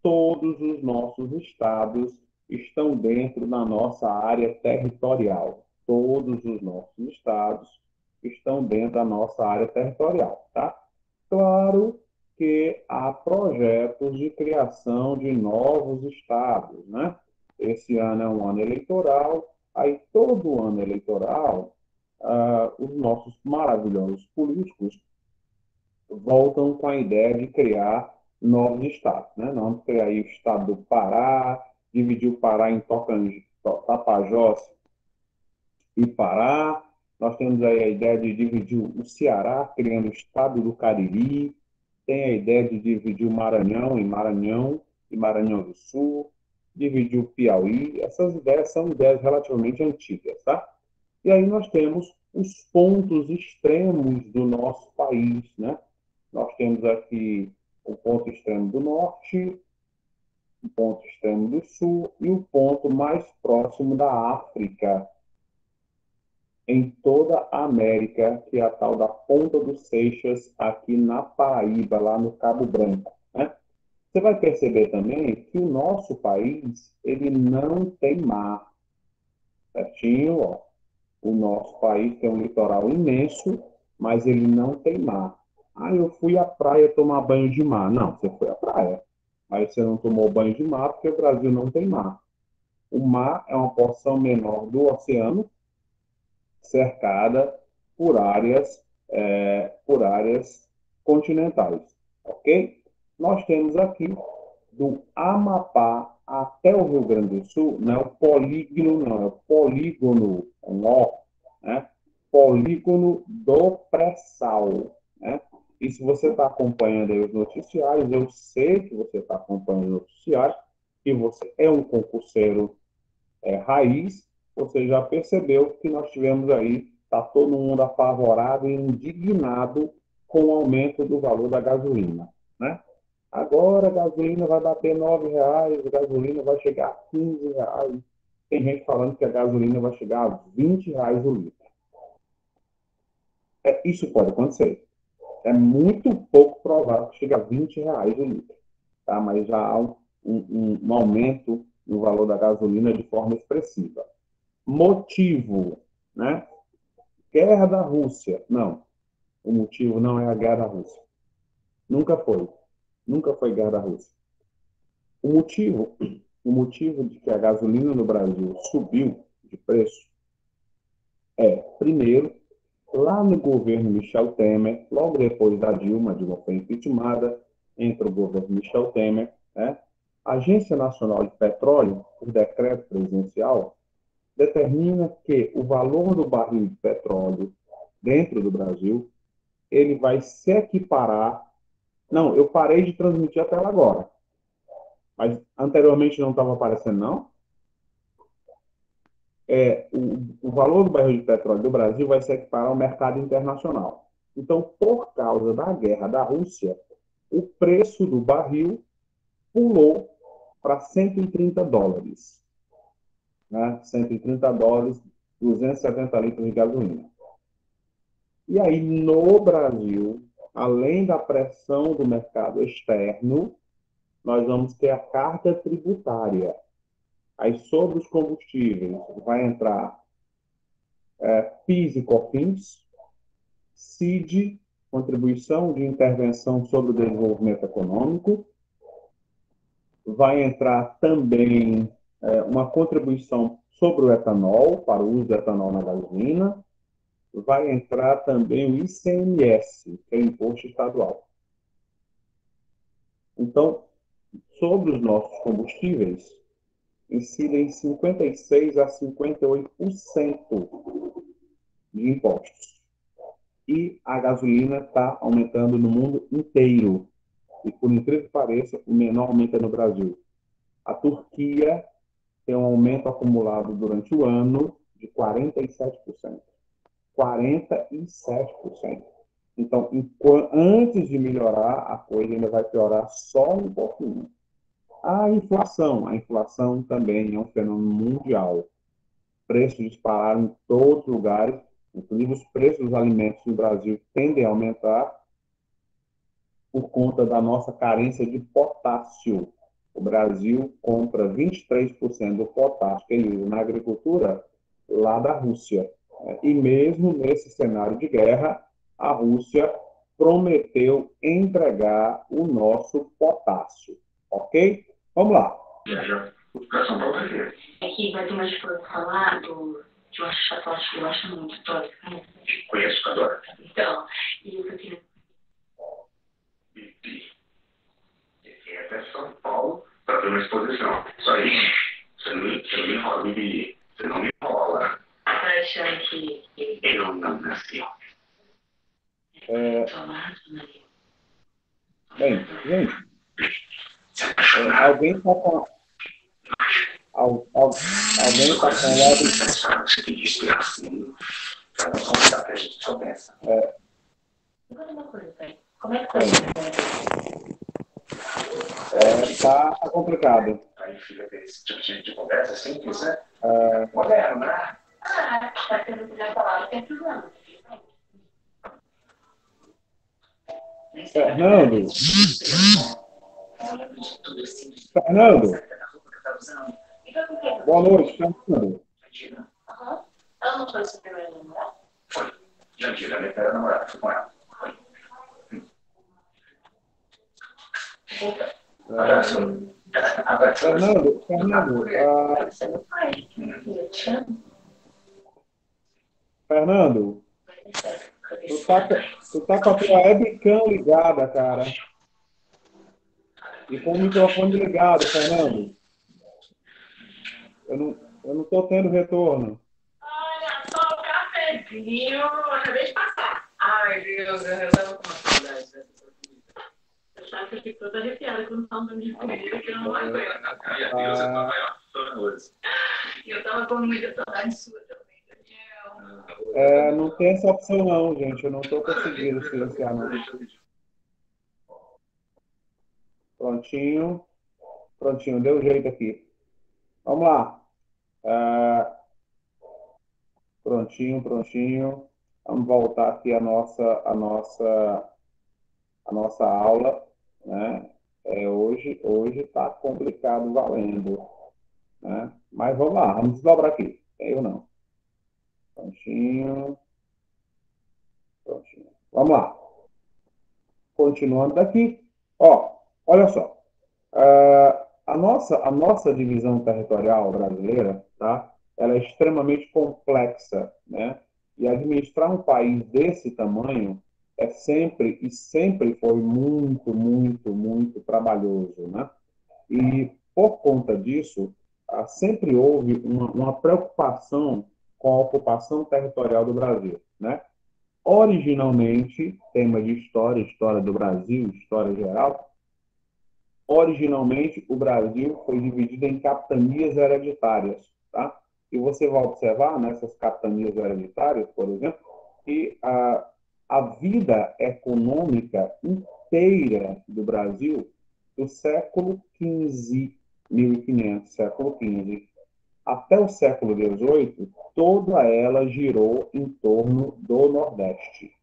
Todos os nossos estados estão dentro da nossa área territorial. Todos os nossos estados estão dentro da nossa área territorial, tá? Claro que há projetos de criação de novos estados, né? Esse ano é um ano eleitoral, aí todo ano eleitoral, os nossos maravilhosos políticos voltam com a ideia de criar novos estados, né? Nós vamos criar aí o estado do Pará, dividir o Pará em Tapajós e Pará. Nós temos aí a ideia de dividir o Ceará, criando o estado do Cariri. Tem a ideia de dividir o Maranhão em Maranhão e Maranhão do Sul, dividir o Piauí. Essas ideias são ideias relativamente antigas, tá? E aí nós temos os pontos extremos do nosso país, né? Nós temos aqui o ponto extremo do norte, o ponto extremo do sul e o ponto mais próximo da África, em toda a América, que é a tal da Ponta dos Seixas, aqui na Paraíba, lá no Cabo Branco, né? Você vai perceber também que o nosso país, ele não tem mar, certinho? Ó. O nosso país tem um litoral imenso, mas ele não tem mar. Ah, eu fui à praia tomar banho de mar. Não, você foi à praia, mas você não tomou banho de mar porque o Brasil não tem mar. O mar é uma porção menor do oceano, cercada por áreas continentais, ok? Nós temos aqui do Amapá até o Rio Grande do Sul, não é o polígono, não, é o polígono, nó, né? Polígono do pré-sal, né? E se você está acompanhando aí os noticiários, eu sei que você está acompanhando os noticiários, que você é um concurseiro raiz, você já percebeu que nós tivemos aí, está todo mundo apavorado e indignado com o aumento do valor da gasolina, né? Agora a gasolina vai bater R$ 9, a gasolina vai chegar a R$ 15. Tem gente falando que a gasolina vai chegar a R$ 20 o litro. Isso pode acontecer. É muito pouco provável que chegue a R$ 20 o litro, tá? Mas já há um aumento no valor da gasolina de forma expressiva. Motivo, né? Guerra da Rússia. Não, o motivo não é a guerra da Rússia. Nunca foi. Nunca foi guerra da Rússia. O motivo de que a gasolina no Brasil subiu de preço primeiro, lá no governo Michel Temer, logo depois da Dilma foi impeachmentada, entra o governo Michel Temer, né? A Agência Nacional de Petróleo, por decreto presidencial, determina que o valor do barril de petróleo dentro do Brasil, ele vai se equiparar. Não, eu parei de transmitir a tela agora, mas anteriormente não estava aparecendo, não? O valor do barril de petróleo do Brasil vai se equiparar ao mercado internacional. Então, por causa da guerra da Rússia, o preço do barril pulou para $130, né? $130, 270 litros de gasolina. E aí, no Brasil, além da pressão do mercado externo, nós vamos ter a carga tributária. Aí, sobre os combustíveis, vai entrar PIS e COFINS, CID, Contribuição de Intervenção sobre o Desenvolvimento Econômico, vai entrar também uma contribuição sobre o etanol, para o uso do etanol na gasolina. Vai entrar também o ICMS, que é o Imposto Estadual. Então, sobre os nossos combustíveis, incidem 56% a 58% de impostos. E a gasolina está aumentando no mundo inteiro. E, por incrível que pareça, o menor aumento é no Brasil. A Turquia tem um aumento acumulado durante o ano de 47%. 47%. Então, antes de melhorar, a coisa ainda vai piorar só um pouquinho. A inflação também é um fenômeno mundial. Preços dispararam em todos os lugares, inclusive os preços dos alimentos no Brasil tendem a aumentar por conta da nossa carência de potássio. O Brasil compra 23% do potássio que ele usa na agricultura lá da Rússia. E mesmo nesse cenário de guerra, a Rússia prometeu entregar o nosso potássio. Ok? Vamos lá. Aqui vai ter uma exposição lá de uma chocolate que eu gosto muito, Tórico. Conheço, adoro. Então, e eu queria... Aqui é até São Paulo para ver uma exposição. Só aí, você não me enrola, Bibi. Você não me enrola. Tá achando que eu não nasci? Bem, gente, alguém está com... Alguém está com... Você tem que esperar assim, para não contar que a gente soubesse. Como é que tá? Tá complicado. Aí fica esse tipo de conversa simples, né? Moderno, né? Tá tendo que já falar o tempo usando. Fernando, boa noite, Fernando. Ela não foi seu primeiro namorado? Foi. Jandira, minha primeira namorada, foi com ela. Fernando, tu tá com a tua webcam ligada, cara. E com o microfone ligado, Fernando. Eu não tô tendo retorno. Olha só o cafezinho, acabei de passar. Ai, Deus, eu tava com uma saudade dessa comida. Eu achava que eu fico toda arrepiada quando falando de comida, que eu não aguento. Ai, a Deus, eu tô maior hoje. E eu tava com muita saudade sua também, Daniel. Não tem essa opção não, gente. Eu não tô conseguindo silenciar, não. Prontinho. Prontinho, deu jeito aqui. Vamos lá. Prontinho. Vamos voltar aqui a nossa aula, né? Hoje está complicado valendo, né? Mas vamos lá, vamos desdobrar aqui. Eu não. Prontinho. Vamos lá. Continuando daqui. Olha só. A nossa divisão territorial brasileira, tá? Ela é extremamente complexa, né? E administrar um país desse tamanho sempre foi muito, muito, muito trabalhoso, né? E por conta disso, sempre houve uma preocupação com a ocupação territorial do Brasil, né? Originalmente, tema de história do Brasil, história geral, originalmente o Brasil foi dividido em capitanias hereditárias, tá? E você vai observar nessas capitanias hereditárias, por exemplo, que a vida econômica inteira do Brasil, do século XV, 1500, século XV, até o século XVIII, toda ela girou em torno do Nordeste.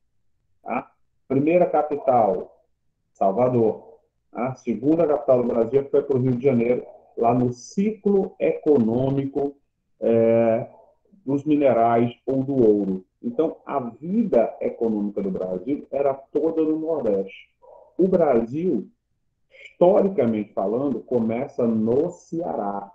Tá? Primeira capital, Salvador. A segunda capital do Brasil foi para o Rio de Janeiro, lá no ciclo econômico dos minerais ou do ouro. Então, a vida econômica do Brasil era toda no Nordeste. O Brasil, historicamente falando, começa no Ceará.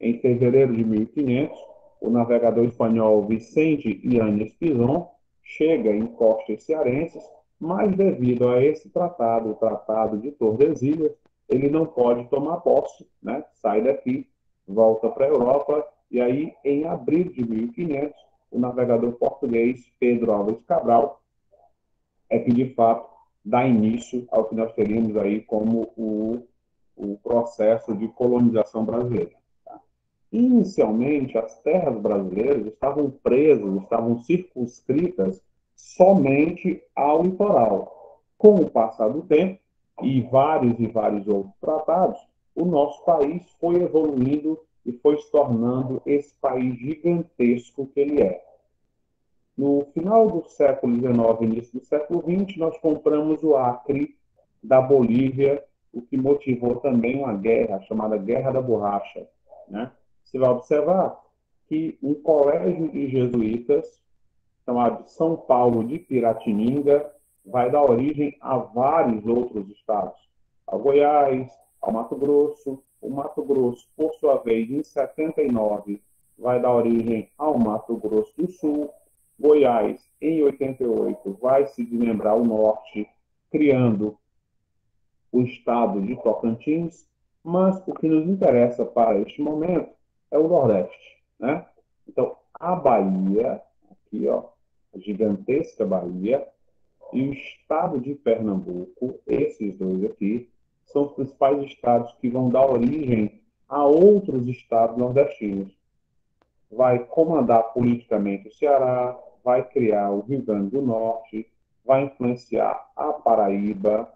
Em fevereiro de 1500, o navegador espanhol Vicente Yanes Pizón chega em costas cearenses, mas devido a esse tratado, o Tratado de Tordesilhas, ele não pode tomar posse, né? Sai daqui, volta para a Europa, e aí, em abril de 1500, o navegador português Pedro Álvares Cabral é que, de fato, dá início ao que nós teríamos aí como o processo de colonização brasileira. Tá? Inicialmente, as terras brasileiras estavam presas, estavam circunscritas somente ao litoral. Com o passar do tempo, e vários outros tratados, o nosso país foi evoluindo e foi se tornando esse país gigantesco que ele é. No final do século XIX, início do século XX, nós compramos o Acre da Bolívia, o que motivou também uma guerra, chamada Guerra da Borracha. Né? Você vai observar que um colégio de jesuítas, chamado São Paulo de Piratininga, vai dar origem a vários outros estados, ao Goiás, ao Mato Grosso. O Mato Grosso, por sua vez, em 79, vai dar origem ao Mato Grosso do Sul. Goiás, em 88, vai se desmembrar ao norte, criando o estado de Tocantins, mas o que nos interessa para este momento é o Nordeste. Né? Então, a Bahia, aqui, ó, a gigantesca Bahia, e o estado de Pernambuco, esses dois aqui, são os principais estados que vão dar origem a outros estados nordestinos. Vai comandar politicamente o Ceará, vai criar o Rio Grande do Norte, vai influenciar a Paraíba.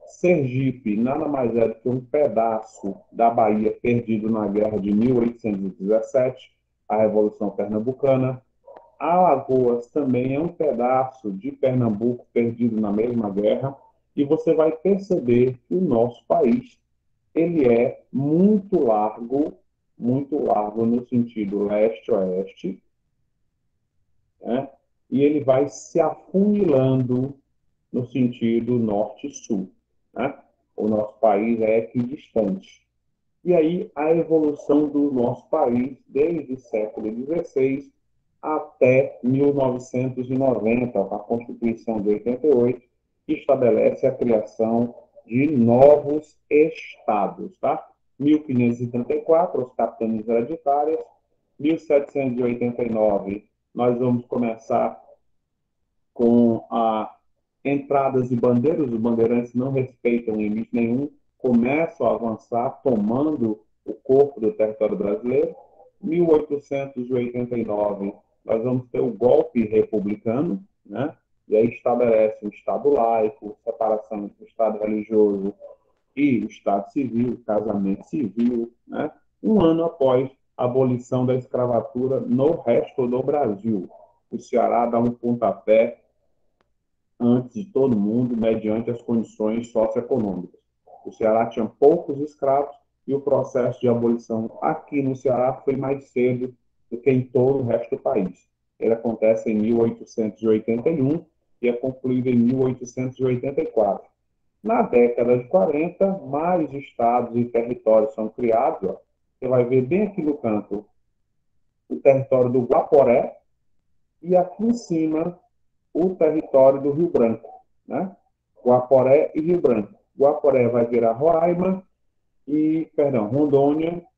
Sergipe nada mais é do que um pedaço da Bahia perdido na guerra de 1817, a Revolução Pernambucana. Alagoas também é um pedaço de Pernambuco perdido na mesma guerra. E você vai perceber que o nosso país ele é muito largo no sentido leste-oeste, né? E ele vai se afunilando no sentido norte-sul. Né? O nosso país é equidistante. E aí a evolução do nosso país, desde o século XVI até 1990, a Constituição de 88, que estabelece a criação de novos estados. Tá? 1574, as capitanias hereditárias. 1789, nós vamos começar com a entradas de bandeiras, os bandeirantes não respeitam limite nenhum, começam a avançar, tomando o corpo do território brasileiro. 1889, nós vamos ter o golpe republicano, né? E aí estabelece o Estado laico, separação entre o Estado religioso e o Estado civil, o casamento civil, né? Um ano após a abolição da escravatura no resto do Brasil. O Ceará dá um pontapé antes de todo mundo, mediante as condições socioeconômicas. O Ceará tinha poucos escravos e o processo de abolição aqui no Ceará foi mais cedo do que em todo o resto do país. Ele acontece em 1881 e é concluído em 1884. Na década de 40, mais estados e territórios são criados. Ó. Você vai ver bem aqui no canto o território do Guaporé e aqui em cima o território do Rio Branco, né? Guaporé e Rio Branco. Guaporé vai virar Rondônia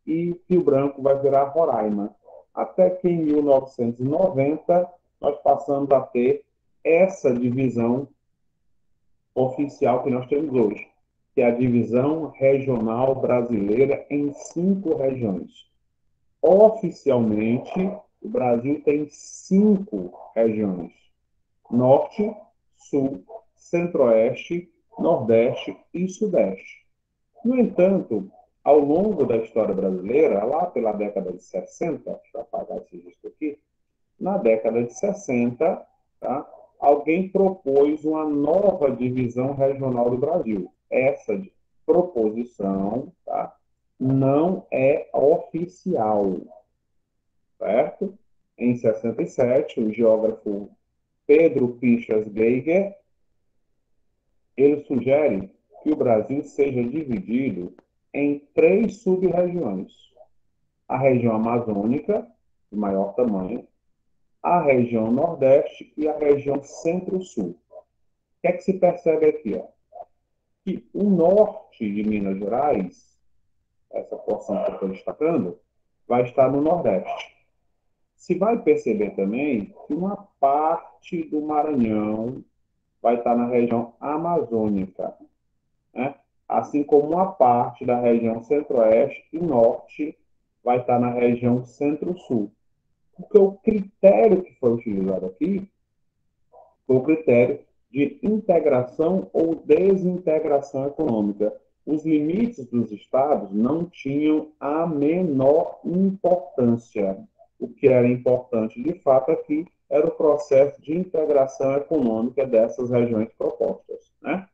e Rio Branco vai virar Roraima. Até que em 1990 nós passamos a ter essa divisão oficial que nós temos hoje, que é a divisão regional brasileira em 5 regiões. Oficialmente, o Brasil tem 5 regiões: Norte, Sul, Centro-Oeste, Nordeste e Sudeste. No entanto, ao longo da história brasileira, lá pela década de 60, deixa eu apagar esse registro aqui, na década de 60, tá, alguém propôs uma nova divisão regional do Brasil. Essa proposição, tá, não é oficial, certo? Em 67, o geógrafo Pedro Pinchas Geiger, ele sugere que o Brasil seja dividido em 3 sub-regiões. a região amazônica, de maior tamanho, a região Nordeste e a região Centro-Sul. O que é que se percebe aqui? Ó? Que o norte de Minas Gerais, essa porção que eu estou destacando, vai estar no Nordeste. Se vai perceber também que uma parte do Maranhão vai estar na região amazônica, né? Assim como uma parte da região Centro-Oeste e Norte vai estar na região Centro-Sul. Porque o critério que foi utilizado aqui foi o critério de integração ou desintegração econômica. Os limites dos estados não tinham a menor importância. O que era importante, de fato, aqui era o processo de integração econômica dessas regiões propostas, né?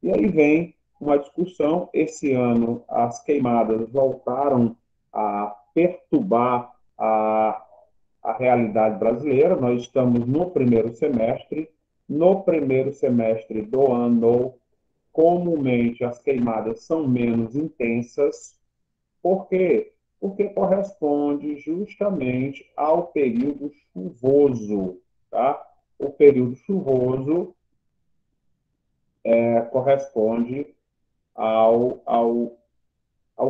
E aí vem uma discussão. Esse ano, as queimadas voltaram a perturbar a realidade brasileira. Nós estamos no primeiro semestre. No primeiro semestre do ano, comumente as queimadas são menos intensas. Por quê? Porque corresponde justamente ao período chuvoso, tá? O período chuvoso corresponde ao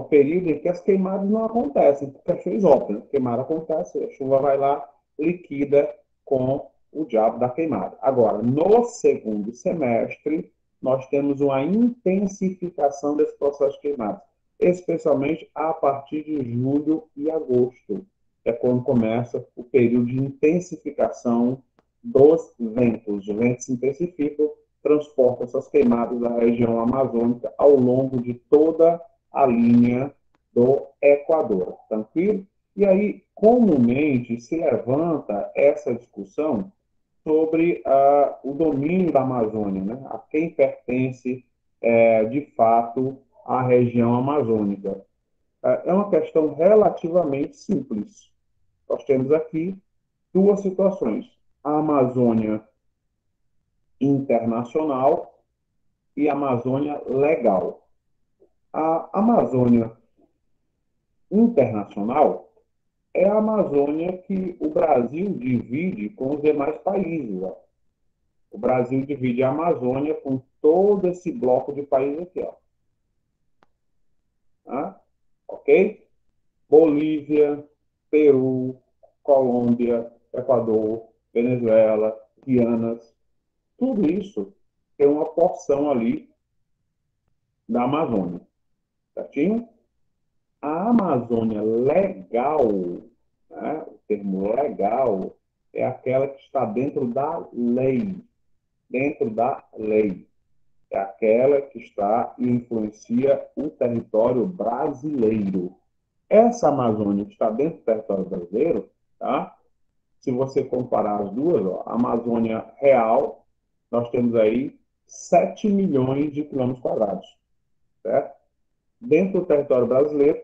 período em que as queimadas não acontecem, porque é isótopo, queimada acontece, a chuva vai lá, liquida com o diabo da queimada. Agora, no segundo semestre, nós temos uma intensificação desse processo de queimada, especialmente a partir de julho e agosto, é quando começa o período de intensificação dos ventos. Os ventos se intensificam, transportam essas queimadas da região amazônica ao longo de toda a linha do Equador, tranquilo? E aí, comumente, se levanta essa discussão sobre o domínio da Amazônia, né? A quem pertence, de fato, a região amazônica. É uma questão relativamente simples. Nós temos aqui duas situações: a Amazônia internacional e a Amazônia legal. A Amazônia internacional é a Amazônia que o Brasil divide com os demais países. Ó. O Brasil divide a Amazônia com todo esse bloco de países aqui. Ó. Tá? Ok? Bolívia, Peru, Colômbia, Equador, Venezuela, Guianas, tudo isso tem uma porção ali da Amazônia. Certinho? A Amazônia legal, né, o termo legal, é aquela que está dentro da lei. Dentro da lei. É aquela que está e influencia o território brasileiro. Essa Amazônia que está dentro do território brasileiro, tá? Se você comparar as duas, ó, a Amazônia real, nós temos aí 7 milhões de quilômetros quadrados. Certo? Dentro do território brasileiro,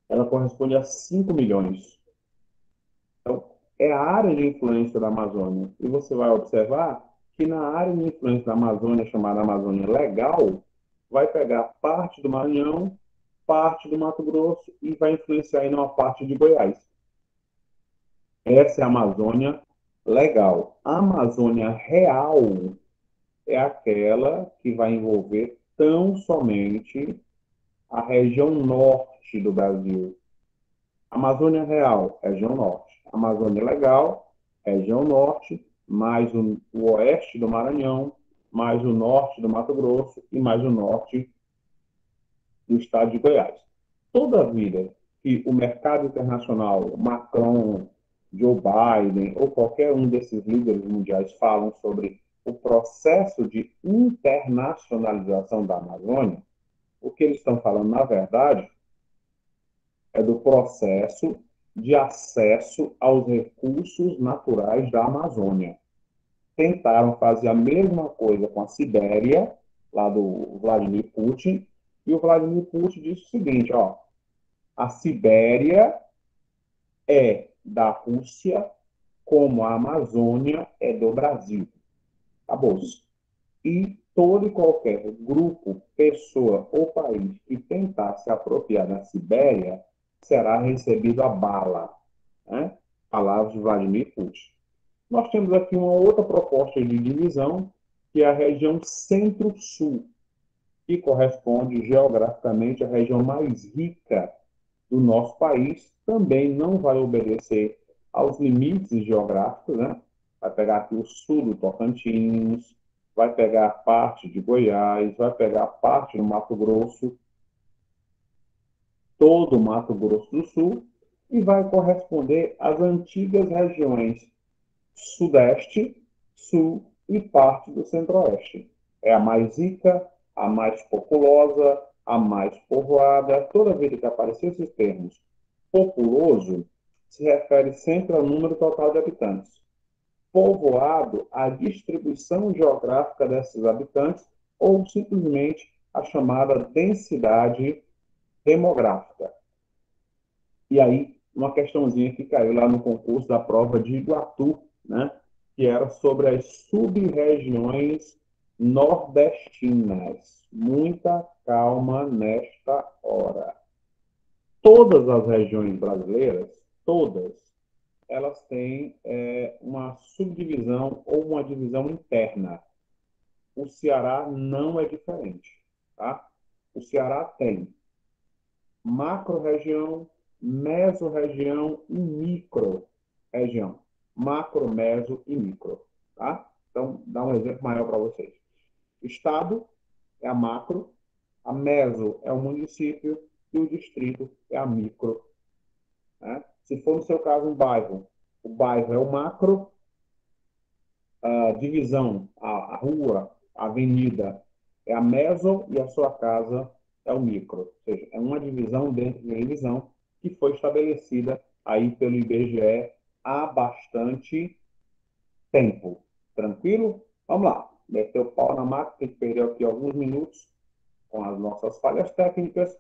ela corresponde a 5 milhões. Então, é a área de influência da Amazônia. E você vai observar que na área de influência da Amazônia, chamada Amazônia Legal, vai pegar parte do Maranhão, parte do Mato Grosso e vai influenciar em uma parte de Goiás. Essa é a Amazônia Legal. A Amazônia Real é aquela que vai envolver tão somente a região norte do Brasil. Amazônia Real, região norte. Amazônia Legal, região norte, mais o oeste do Maranhão, mais o norte do Mato Grosso e mais o norte do estado de Goiás. Toda vida que o mercado internacional, Macron, Joe Biden ou qualquer um desses líderes mundiais falam sobre o processo de internacionalização da Amazônia, o que eles estão falando, na verdade, é do processo de acesso aos recursos naturais da Amazônia. Tentaram fazer a mesma coisa com a Sibéria, lá do Vladimir Putin, e o Vladimir Putin disse o seguinte, ó, a Sibéria é da Rússia, como a Amazônia é do Brasil. Acabou-se. E todo e qualquer grupo, pessoa ou país que tentar se apropriar da Sibéria será recebido a bala, né? Palavras de Vladimir Putin. Nós temos aqui uma outra proposta de divisão, que é a região Centro-Sul, que corresponde geograficamente à região mais rica do nosso país, também não vai obedecer aos limites geográficos, né? Vai pegar aqui o sul do Tocantins, vai pegar parte de Goiás, vai pegar parte do Mato Grosso, todo o Mato Grosso do Sul, e vai corresponder às antigas regiões Sudeste, Sul e parte do Centro-Oeste. É a mais rica, a mais populosa, a mais povoada. Toda vez que aparecer esses termos, populoso se refere sempre ao número total de habitantes. Povoado, à distribuição geográfica desses habitantes, ou simplesmente a chamada densidade demográfica. E aí, uma questãozinha que caiu lá no concurso da prova de Iguatu, né? Que era sobre as sub-regiões nordestinas. Muita calma nesta hora. Todas as regiões brasileiras, todas, elas têm uma subdivisão ou uma divisão interna. O Ceará não é diferente, tá? O Ceará tem macro-região, meso-região e micro-região. Macro, meso e micro, tá? Então, dá um exemplo maior para vocês. Estado é a macro, a meso é o município e o distrito é a micro. Né? Se for no seu caso um bairro, o bairro é o macro, a divisão, a rua, a avenida é a meso e a sua casa é o micro. Ou seja, é uma divisão dentro de uma divisão que foi estabelecida aí pelo IBGE há bastante tempo. Tranquilo? Vamos lá. Meteu o pau na máquina, tem que perder aqui alguns minutos com as nossas falhas técnicas.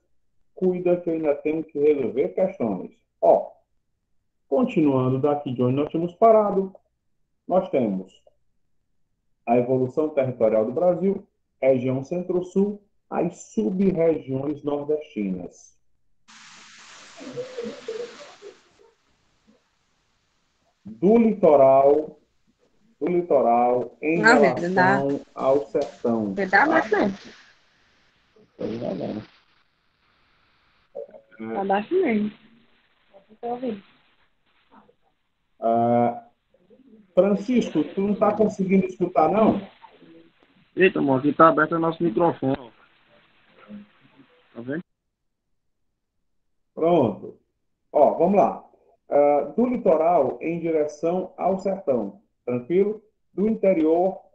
Cuida que eu ainda tenho que resolver questões. Ó, continuando daqui de onde nós tínhamos parado, nós temos a evolução territorial do Brasil, região Centro-Sul, as sub-regiões nordestinas. Do litoral em relação ao sertão. Dá bastante. Tá baixo mesmo. Francisco, tu não está conseguindo escutar, não? Eita, amor, aqui tá aberto o nosso microfone. Tá vendo? Pronto. Ó, vamos lá. Do litoral em direção ao sertão. Tranquilo? Do litoral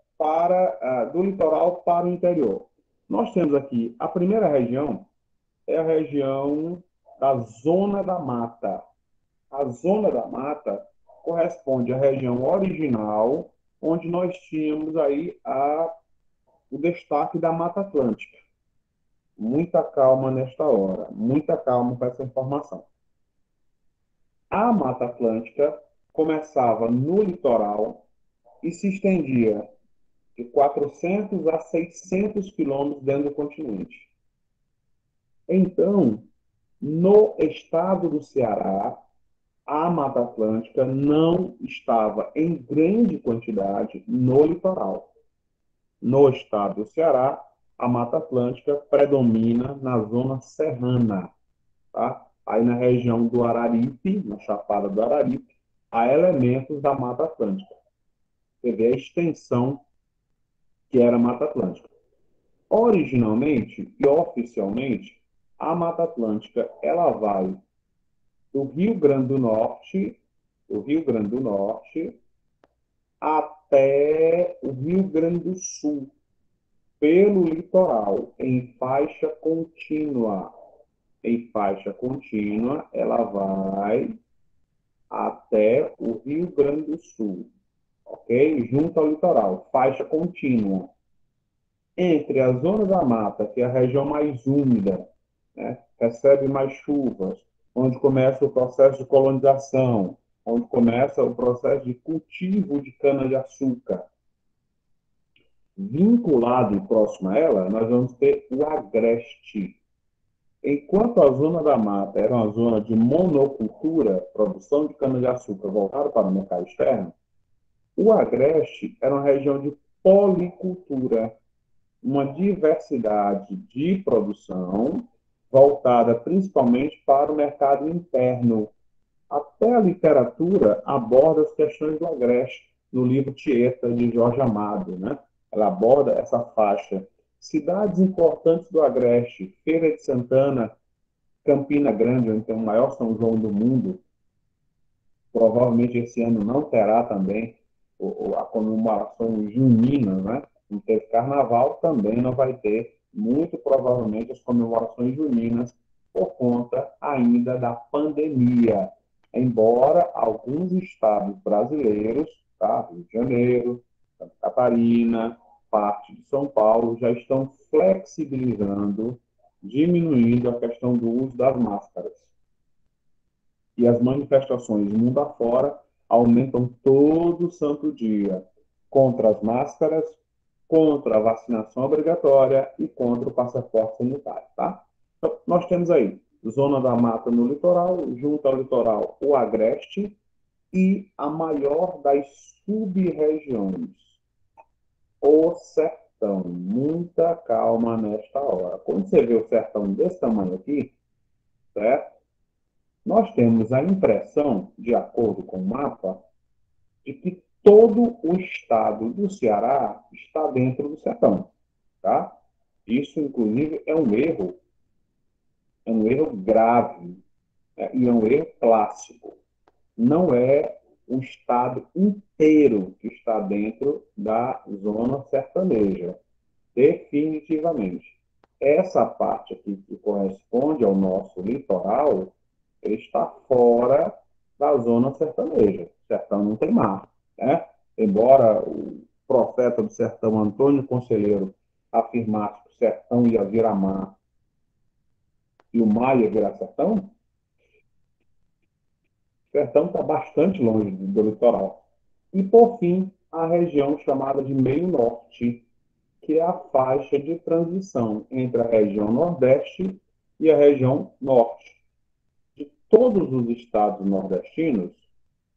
para o interior. Nós temos aqui a primeira região, é a região da Zona da Mata. A Zona da Mata corresponde à região original, onde nós tínhamos aí o destaque da Mata Atlântica. Muita calma nesta hora, muita calma com essa informação. A Mata Atlântica começava no litoral e se estendia de 400 a 600 quilômetros dentro do continente. Então, no estado do Ceará, a Mata Atlântica não estava em grande quantidade no litoral. No estado do Ceará, a Mata Atlântica predomina na zona serrana, tá? Aí na região do Araripe, na Chapada do Araripe, há elementos da Mata Atlântica. Você vê a extensão que era a Mata Atlântica. Originalmente e oficialmente, a Mata Atlântica ela vai do Rio Grande do Norte até o Rio Grande do Sul, pelo litoral, em faixa contínua. Em faixa contínua, ela vai até o Rio Grande do Sul, ok? Junto ao litoral, faixa contínua. Entre a zona da mata, que é a região mais úmida, né, recebe mais chuvas, onde começa o processo de colonização, onde começa o processo de cultivo de cana-de-açúcar. Vinculado e próximo a ela, nós vamos ter o agreste. Enquanto a zona da mata era uma zona de monocultura, produção de cana-de-açúcar voltada para o mercado externo, o agreste era uma região de policultura, uma diversidade de produção voltada principalmente para o mercado interno. Até a literatura aborda as questões do agreste no livro Tieta, de Jorge Amado, né? Ela aborda essa faixa. Cidades importantes do agreste, Feira de Santana, Campina Grande, onde tem o maior São João do mundo, provavelmente esse ano não terá também a comemoração junina, né? Não teve carnaval, também não vai ter, muito provavelmente, as comemorações juninas, por conta ainda da pandemia. Embora alguns estados brasileiros, tá? Rio de Janeiro, Santa Catarina, parte de São Paulo, já estão flexibilizando, diminuindo a questão do uso das máscaras. E as manifestações mundo afora aumentam todo santo dia contra as máscaras, contra a vacinação obrigatória e contra o passaporte sanitário, tá? Então, nós temos aí zona da mata no litoral, junto ao litoral o agreste e a maior das sub-regiões, o sertão. Muita calma nesta hora. Quando você vê o sertão desse tamanho aqui, certo? Nós temos a impressão, de acordo com o mapa, de que todo o estado do Ceará está dentro do sertão, tá? Isso, inclusive, é um erro grave, né? E é um erro clássico. Não é o estado inteiro que está dentro da zona sertaneja, definitivamente. Essa parte aqui que corresponde ao nosso litoral, ele está fora da zona sertaneja. O sertão não tem mar, né? Embora o profeta do sertão, Antônio Conselheiro, afirmasse que o sertão ia virar mar e o mar ia virar sertão, o sertão está bastante longe do litoral. E, por fim, a região chamada de Meio Norte, que é a faixa de transição entre a região Nordeste e a região Norte. De todos os estados nordestinos,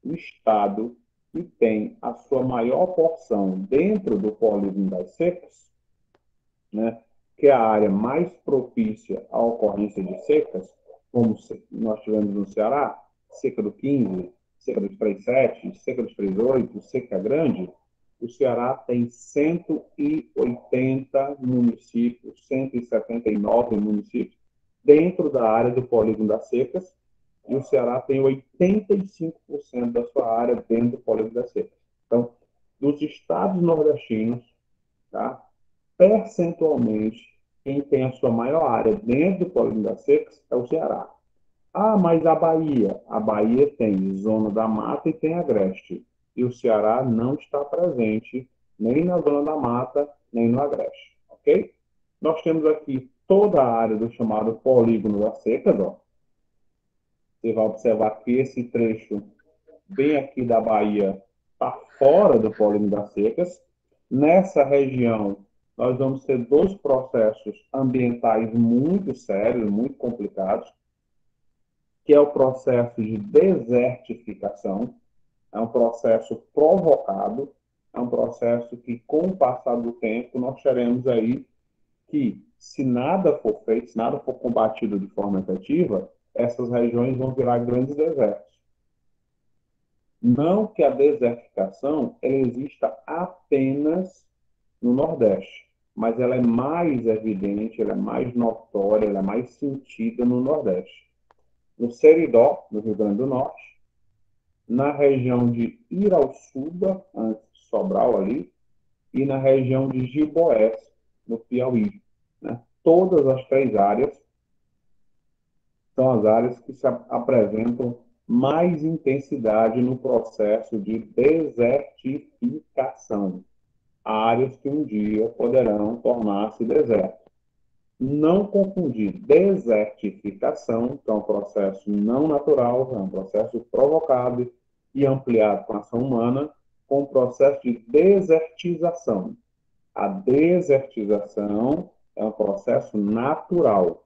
o estado que tem a sua maior porção dentro do polígono das secas, né, que é a área mais propícia à ocorrência de secas, como nós tivemos no Ceará, seca do 15, seca dos 37, seca dos 38, seca grande, o Ceará tem 180 municípios, 179 municípios dentro da área do polígono das secas, e o Ceará tem 85% da sua área dentro do polígono das secas. Então, dos estados nordestinos, tá, percentualmente, quem tem a sua maior área dentro do polígono das secas é o Ceará. Ah, mas a Bahia? A Bahia tem zona da mata e tem agreste. E o Ceará não está presente nem na zona da mata, nem no agreste. Ok? Nós temos aqui toda a área do chamado polígono das secas, ó. Você vai observar que esse trecho bem aqui da Bahia está fora do polígono das secas. Nessa região, nós vamos ter dois processos ambientais muito sérios, muito complicados, que é o processo de desertificação. É um processo provocado, é um processo que, com o passar do tempo, nós teremos aí que, se nada for feito, se nada for combatido de forma efetiva, essas regiões vão virar grandes desertos. Não que a desertificação ela exista apenas no Nordeste, mas ela é mais evidente, ela é mais notória, ela é mais sentida no Nordeste. No Seridó, no Rio Grande do Norte, na região de Irauçuba, antes de Sobral ali, e na região de Giboés, no Piauí, né? Todas as três áreas são as áreas que se apresentam mais intensidade no processo de desertificação. Áreas que um dia poderão tornar-se deserto. Não confundir desertificação, que é um processo não natural, é um processo provocado e ampliado com a ação humana, com o processo de desertização. A desertização é um processo natural.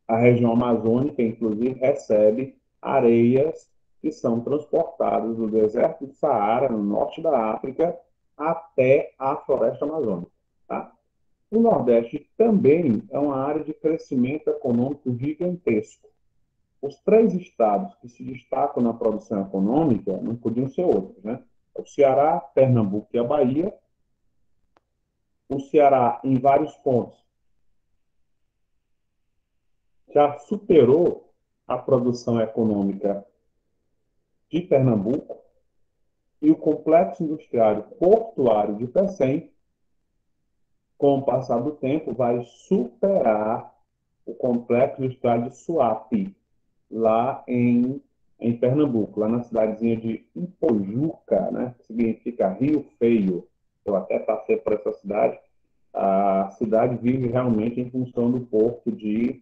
A região amazônica, inclusive, recebe areias que são transportadas do deserto do Saara, no norte da África, até a floresta amazônica. Tá? O Nordeste também é uma área de crescimento econômico gigantesco. Os 3 estados que se destacam na produção econômica não podiam ser outros, né? O Ceará, Pernambuco e a Bahia. O Ceará, em vários pontos, já superou a produção econômica de Pernambuco, e o complexo industrial portuário de Pecém, com o passar do tempo, vai superar o complexo industrial de Suape, lá em Pernambuco, lá na cidadezinha de Ipojuca, né, que significa Rio Feio. Eu até passei por essa cidade. A cidade vive realmente em função do porto de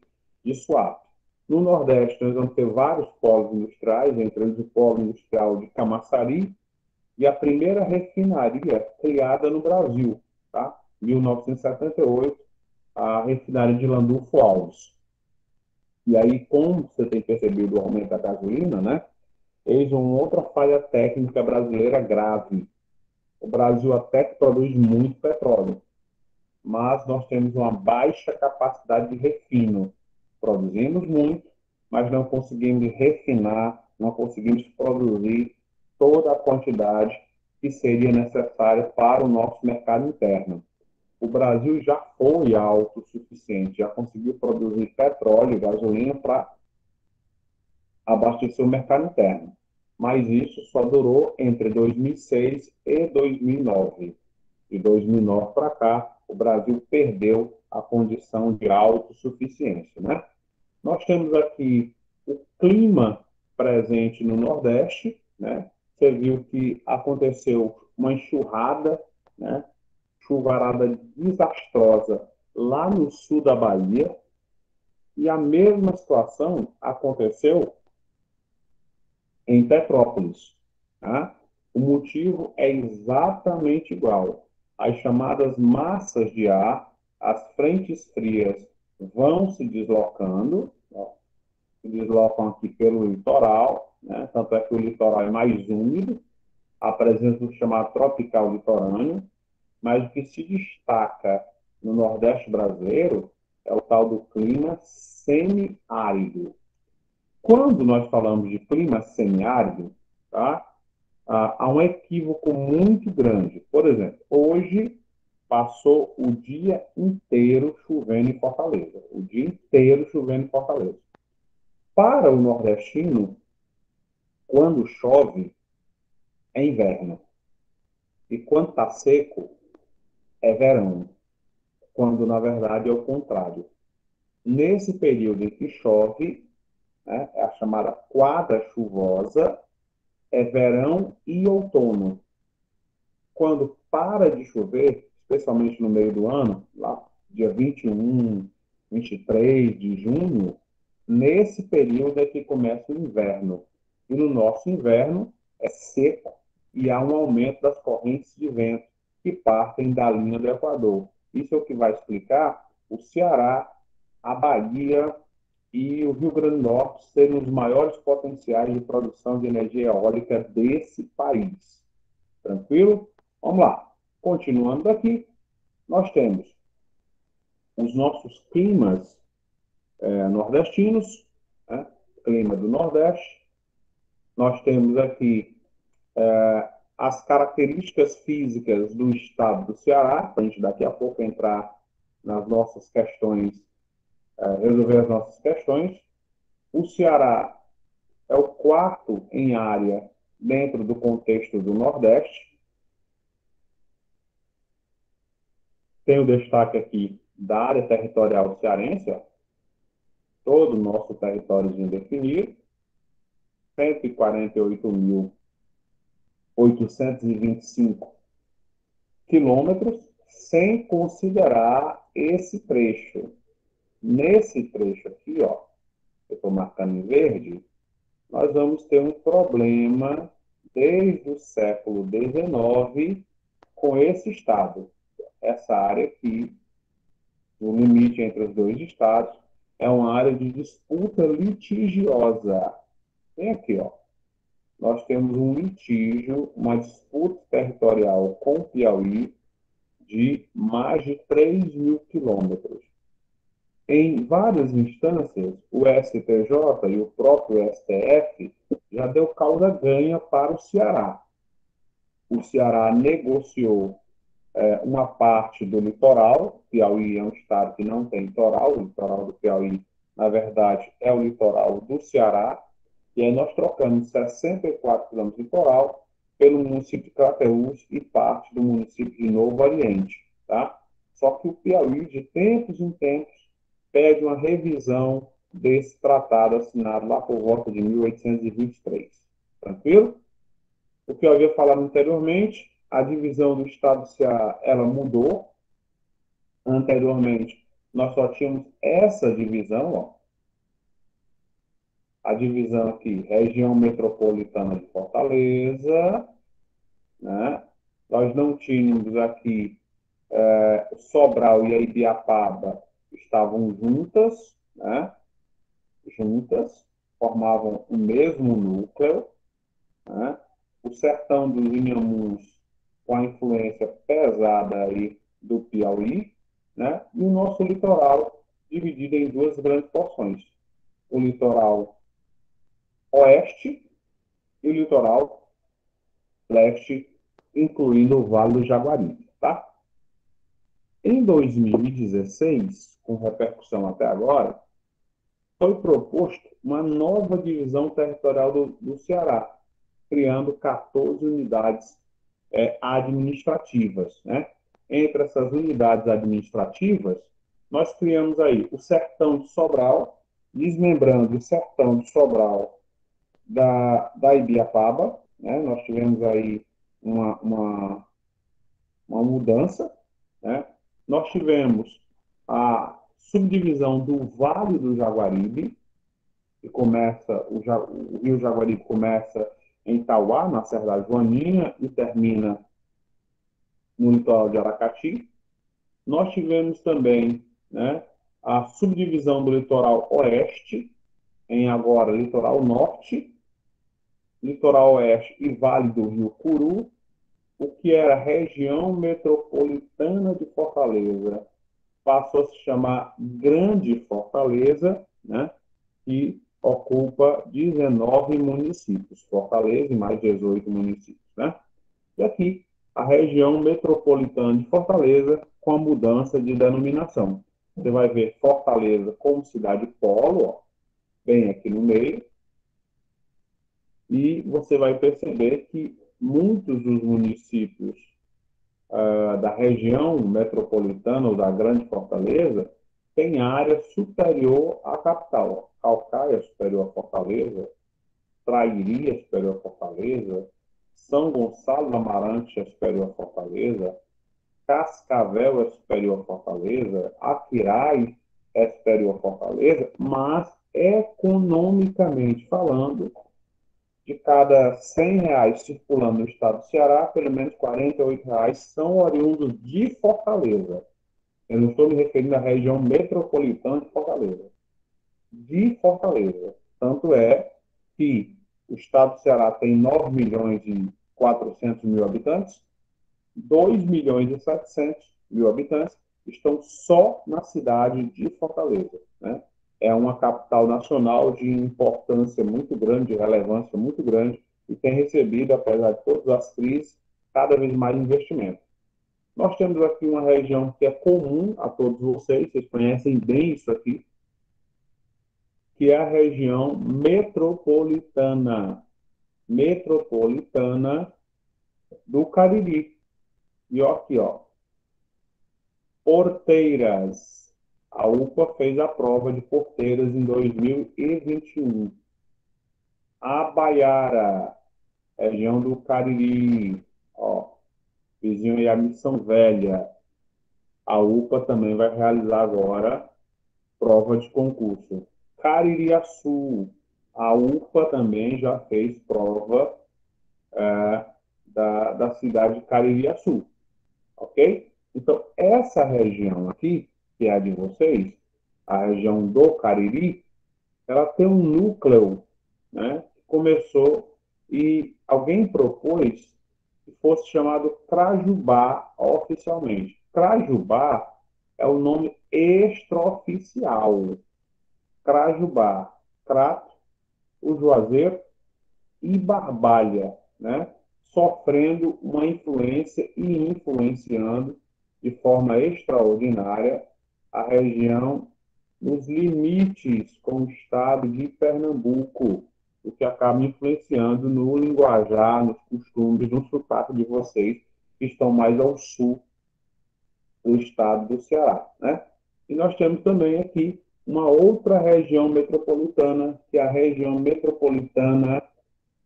Suape. No Nordeste, nós vamos ter vários polos industriais, entre eles o polo industrial de Camaçari e a primeira refinaria criada no Brasil, tá? 1978, a refinaria de Landulfo Alves. E aí, como você tem percebido o aumento da gasolina, né? Eis uma outra falha técnica brasileira grave. O Brasil até que produz muito petróleo, mas nós temos uma baixa capacidade de refino. Produzimos muito, mas não conseguimos refinar, não conseguimos produzir toda a quantidade que seria necessária para o nosso mercado interno. O Brasil já foi autossuficiente, já conseguiu produzir petróleo e gasolina para abastecer o mercado interno. Mas isso só durou entre 2006 e 2009. De 2009 para cá, o Brasil perdeu a condição de autossuficiência, né? Nós temos aqui o clima presente no Nordeste, né? Você viu que aconteceu uma enxurrada, né? Chuvarada desastrosa lá no sul da Bahia, e a mesma situação aconteceu em Petrópolis. Tá? O motivo é exatamente igual. As chamadas massas de ar, as frentes frias, vão se deslocando, ó, se deslocam aqui pelo litoral, né? Tanto é que o litoral é mais úmido, a presença do chamado tropical litorâneo, mas o que se destaca no Nordeste brasileiro é o tal do clima semiárido. Quando nós falamos de clima semiárido, tá? Há um equívoco muito grande. Por exemplo, hoje passou o dia inteiro chovendo em Fortaleza. O dia inteiro chovendo em Fortaleza. Para o nordestino, quando chove, é inverno. E quando está seco, é verão. Quando, na verdade, é o contrário. Nesse período em que chove, né, é a chamada quadra chuvosa, é verão e outono. Quando para de chover, especialmente no meio do ano, lá dia 21, 23 de junho, nesse período é que começa o inverno. E no nosso inverno é seco e há um aumento das correntes de vento que partem da linha do Equador. Isso é o que vai explicar o Ceará, a Bahia e o Rio Grande do Norte serem os maiores potenciais de produção de energia eólica desse país. Tranquilo? Vamos lá. Continuando daqui, nós temos os nossos climas nordestinos, né? Clima do Nordeste. Nós temos aqui as características físicas do estado do Ceará, para a gente daqui a pouco entrar nas nossas questões, resolver as nossas questões. O Ceará é o quarto em área dentro do contexto do Nordeste. Tem o destaque aqui da área territorial cearense, ó, todo o nosso território definido, 148.825 quilômetros, sem considerar esse trecho. Nesse trecho aqui, ó, eu estou marcando em verde, nós vamos ter um problema desde o século XIX com esse estado. Essa área aqui, o limite entre os dois estados, é uma área de disputa litigiosa. Vem aqui, ó. Nós temos um litígio, uma disputa territorial com o Piauí de mais de 3.000 quilômetros. Em várias instâncias, o STJ e o próprio STF já deu causa ganha para o Ceará. O Ceará negociou uma parte do litoral. Piauí é um estado que não tem litoral. O litoral do Piauí, na verdade, é o litoral do Ceará. E aí nós trocamos 64 quilômetros de litoral pelo município de Crateús e parte do município de Novo Oriente, tá? Só que o Piauí, de tempos em tempos, pede uma revisão desse tratado assinado lá por volta de 1823. Tranquilo? O que eu havia falado anteriormente, a divisão do estado do Ceará, ela mudou. Anteriormente, nós só tínhamos essa divisão, ó. A divisão aqui, região metropolitana de Fortaleza, né? Nós não tínhamos aqui Sobral e a Ibiapaba estavam juntas, né? Juntas, formavam o mesmo núcleo, né? O sertão dos Inhamuns, com a influência pesada aí do Piauí, né? E o nosso litoral, dividido em duas grandes porções. O litoral oeste e o litoral leste, incluindo o Vale do Jaguaribe, tá? Em 2016, com repercussão até agora, foi proposto uma nova divisão territorial do Ceará, criando 14 unidades administrativas, né? Entre essas unidades administrativas, nós criamos aí o Sertão de Sobral, desmembrando o Sertão de Sobral da Ibiapaba, né? Nós tivemos aí uma mudança, né? Nós tivemos a subdivisão do Vale do Jaguaribe, que começa, o Rio Jaguaribe começa em Tauá, na Serra da Joaninha, e termina no litoral de Aracati. Nós tivemos também, né, a subdivisão do litoral oeste, em agora litoral norte, litoral oeste e Vale do Rio Curu, o que era a região metropolitana de Fortaleza passou a se chamar Grande Fortaleza, né, que ocupa 19 municípios, Fortaleza e mais 18 municípios, né? E aqui, a região metropolitana de Fortaleza, com a mudança de denominação. Você vai ver Fortaleza como cidade polo, ó, bem aqui no meio, e você vai perceber que muitos dos municípios da região metropolitana ou da Grande Fortaleza têm área superior à capital. Calcaia superior à Fortaleza, Trairi é superior à Fortaleza, São Gonçalo do Amarante é superior à Fortaleza, Cascavel é superior à Fortaleza, Aquiraz é superior à Fortaleza, mas economicamente falando, de cada R$ 100 circulando no estado do Ceará, pelo menos R$ 48 são oriundos de Fortaleza. Eu não estou me referindo à região metropolitana de Fortaleza. De Fortaleza. Tanto é que o estado do Ceará tem 9.400.000 habitantes, 2.700.000 habitantes estão só na cidade de Fortaleza, né? É uma capital nacional de importância muito grande, de relevância muito grande, e tem recebido, apesar de todas as crises, cada vez mais investimento. Nós temos aqui uma região que é comum a todos vocês conhecem bem isso aqui, que é a região metropolitana do Cariri. E ó, aqui, ó, porteiras. A UPA fez a prova de porteiras em 2021. Abaiara, região do Cariri, ó, vizinho aí a Missão Velha. A UPA também vai realizar agora prova de concurso. Caririaçu, a UPA também já fez prova da cidade de Caririaçu, ok? Então, essa região aqui, que é a de vocês, a região do Cariri, ela tem um núcleo, né, que começou e alguém propôs que fosse chamado Crajubá oficialmente. Crajubá é o nome extraoficial. Crajubá, Crato, o Juazeiro e Barbalha, né? Sofrendo uma influência e influenciando de forma extraordinária a região nos limites com o estado de Pernambuco, o que acaba influenciando no linguajar, nos costumes, no sotaque de vocês que estão mais ao sul do estado do Ceará, né? E nós temos também aqui uma outra região metropolitana, que é a região metropolitana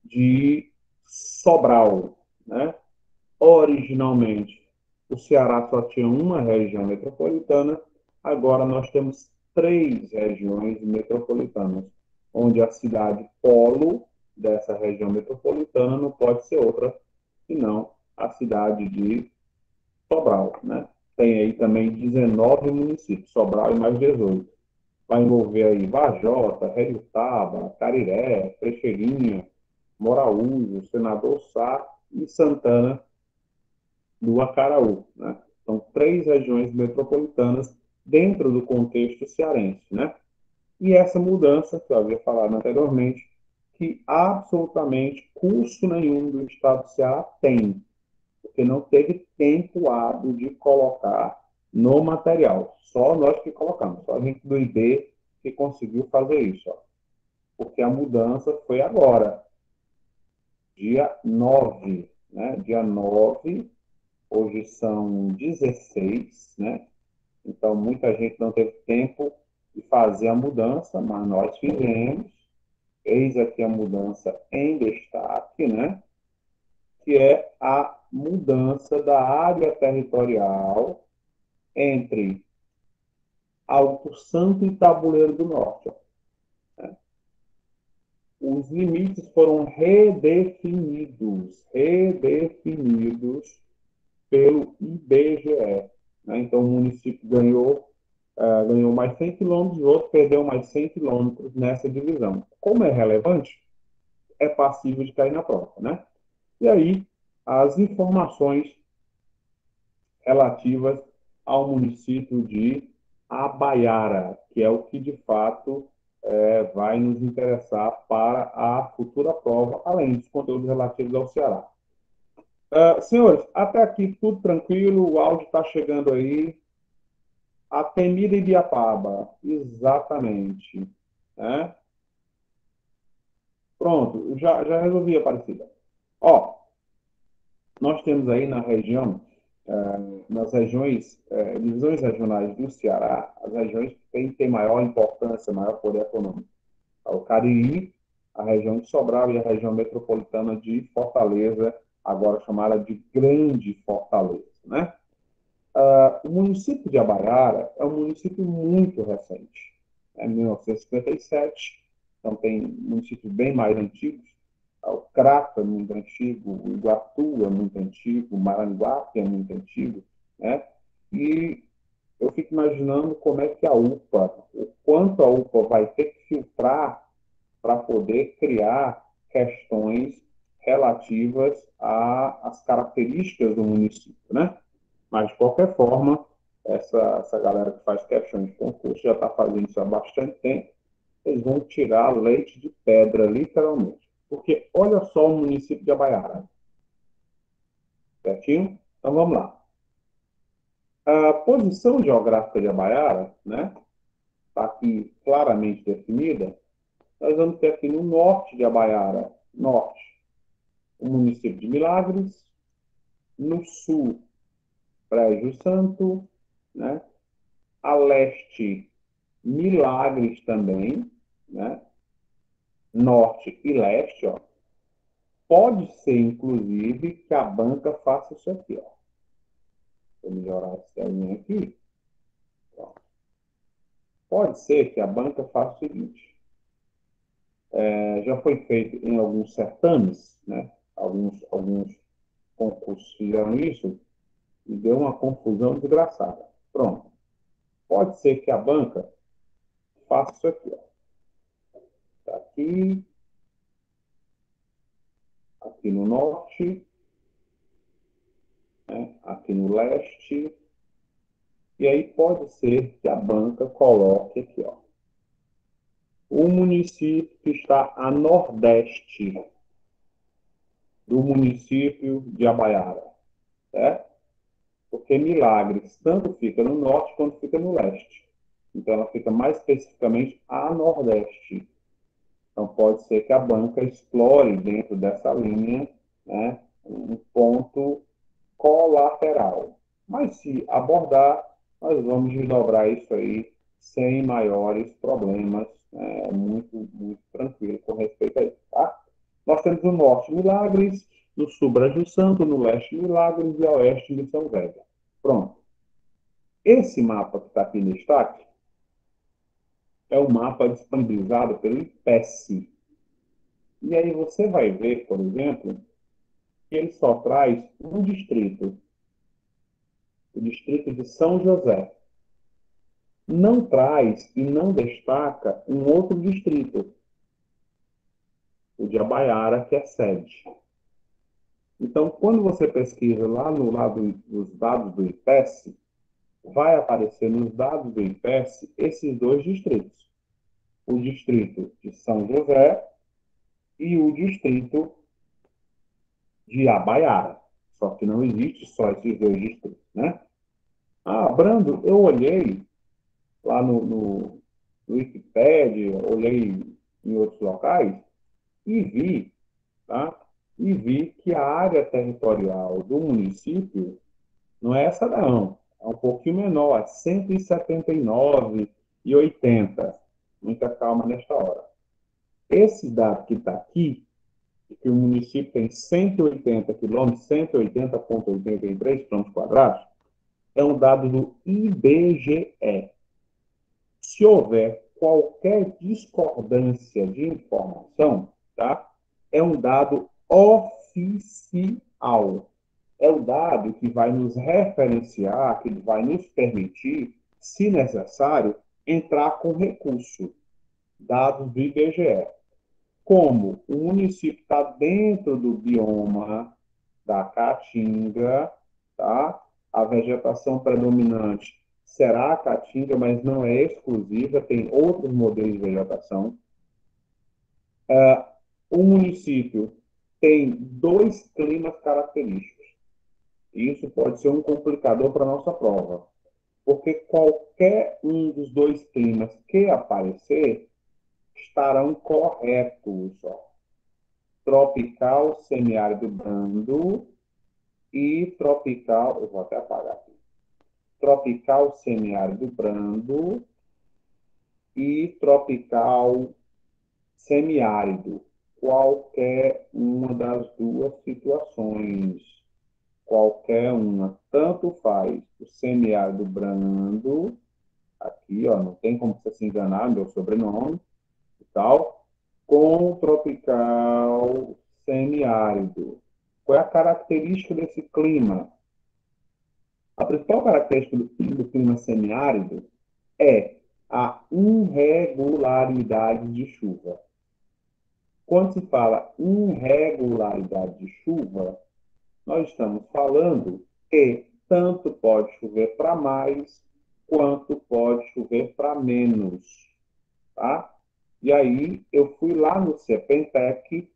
de Sobral, né? Originalmente, o Ceará só tinha uma região metropolitana, agora nós temos 3 regiões metropolitanas, onde a cidade polo dessa região metropolitana não pode ser outra, senão a cidade de Sobral, né? Tem aí também 19 municípios, Sobral e mais 18. Vai envolver aí Vajota, Heriotaba, Cariré, Frecheirinha, Moraújo, Senador Sá e Santana do Acaraú, né? São 3 regiões metropolitanas dentro do contexto cearense, né? E essa mudança, que eu havia falado anteriormente, que absolutamente custo nenhum do Estado do Ceará tem, porque não teve tempo hábil de colocar no material. Só nós que colocamos, só a gente do IB que conseguiu fazer isso, ó. Porque a mudança foi agora, dia 9, né? Dia 9, hoje são 16, né? Então, muita gente não teve tempo de fazer a mudança, mas nós fizemos. Eis aqui a mudança em destaque, né? Que é a mudança da área territorial entre Alto Santo e Tabuleiro do Norte. Né? Os limites foram redefinidos pelo IBGE. Né? Então, o município ganhou mais 100 quilômetros, o outro perdeu mais 100 quilômetros nessa divisão. Como é relevante, é passível de cair na prova, né? E aí, as informações relativas ao município de Abaiara, que é o que, de fato, vai nos interessar para a futura prova, além dos conteúdos relativos ao Ceará. Senhores, até aqui tudo tranquilo, o áudio está chegando aí. A temida Ibiapaba, exatamente. Né? Pronto, já resolvi, Aparecida. Ó, nós temos aí na região, nas regiões, divisões regionais do Ceará, as regiões que têm maior importância, maior poder econômico. O Cariri, a região de Sobral e a região metropolitana de Fortaleza, agora chamada de Grande Fortaleza, né? O município de Abaiara é um município muito recente, é 1957, então tem municípios bem mais antigos. O Crato é muito antigo, o Iguatu é muito antigo, o Maranguape é muito antigo, né? E eu fico imaginando como é que a UPA, o quanto a UPA vai ter que filtrar para poder criar questões relativas às características do município, né? Mas, de qualquer forma, essa galera que faz questões de concurso já está fazendo isso há bastante tempo. Eles vão tirar leite de pedra, literalmente. Porque olha só o município de Abaiara. Certinho? Então, vamos lá. A posição geográfica de Abaiara, né, está aqui claramente definida. Nós vamos ter aqui no norte de Abaiara, norte, o município de Milagres. No sul, Brejo Santo, né? A leste, Milagres também, né? Norte e leste, ó. Pode ser, inclusive, que a banca faça isso aqui, ó. Vou melhorar esse telinha aqui. Pronto. Pode ser que a banca faça o seguinte. Já foi feito em alguns certames, né? Alguns concursos fizeram isso e deu uma confusão desgraçada. Pronto. Pode ser que a banca faço isso aqui, ó. Tá aqui no norte, né? Aqui no leste, e aí pode ser que a banca coloque aqui, ó, o município que está a nordeste do município de Abaiara, certo? Porque Milagres tanto fica no norte quanto fica no leste. Então, ela fica mais especificamente a nordeste. Então, pode ser que a banca explore dentro dessa linha, né, um ponto colateral. Mas, se abordar, nós vamos desdobrar isso aí sem maiores problemas, né, muito, muito tranquilo com respeito a isso, tá? Nós temos no norte Milagres, no sul Brejo Santo, no leste Milagres e ao oeste Missão Velha. Pronto. Esse mapa que está aqui em destaque é o mapa disponibilizado pelo IPESP. E aí você vai ver, por exemplo, que ele só traz um distrito, o distrito de São José. Não traz e não destaca um outro distrito, o de Abaiara, que é sede. Então, quando você pesquisa lá no lado dos dados do IPESP, vai aparecer nos dados do IPESP esses dois distritos. O distrito de São José e o distrito de Abaiara. Só que não existe só esses dois distritos, né? Ah, Brando, eu olhei lá no Wikipedia, olhei em outros locais e vi, tá? E vi que a área territorial do município não é essa não, é um pouquinho menor, 179,80. Muita calma nesta hora. Esse dado que está aqui, que o município tem 180 quilômetros, 180,83 quilômetros quadrados, é um dado do IBGE. Se houver qualquer discordância de informação, tá? É um dado oficial. É o dado que vai nos referenciar, que vai nos permitir, se necessário, entrar com recurso. Dados do IBGE. Como o município está dentro do bioma da Caatinga, tá? A vegetação predominante será a Caatinga, mas não é exclusiva, tem outros modelos de vegetação. O município tem dois climas característicos. Isso pode ser um complicador para a nossa prova, porque qualquer um dos dois climas que aparecer estarão corretos. Ó. Tropical semiárido brando e tropical, eu vou até apagar aqui, tropical semiárido brando e tropical semiárido. Qualquer uma das duas situações, qualquer uma, tanto faz o semiárido brando, aqui, ó, não tem como você se enganar, meu sobrenome e tal, com o tropical semiárido. Qual é a característica desse clima? A principal característica do clima semiárido é a irregularidade de chuva. Quando se fala irregularidade de chuva, nós estamos falando que tanto pode chover para mais, quanto pode chover para menos. Tá? E aí, eu fui lá no CEPENTEC,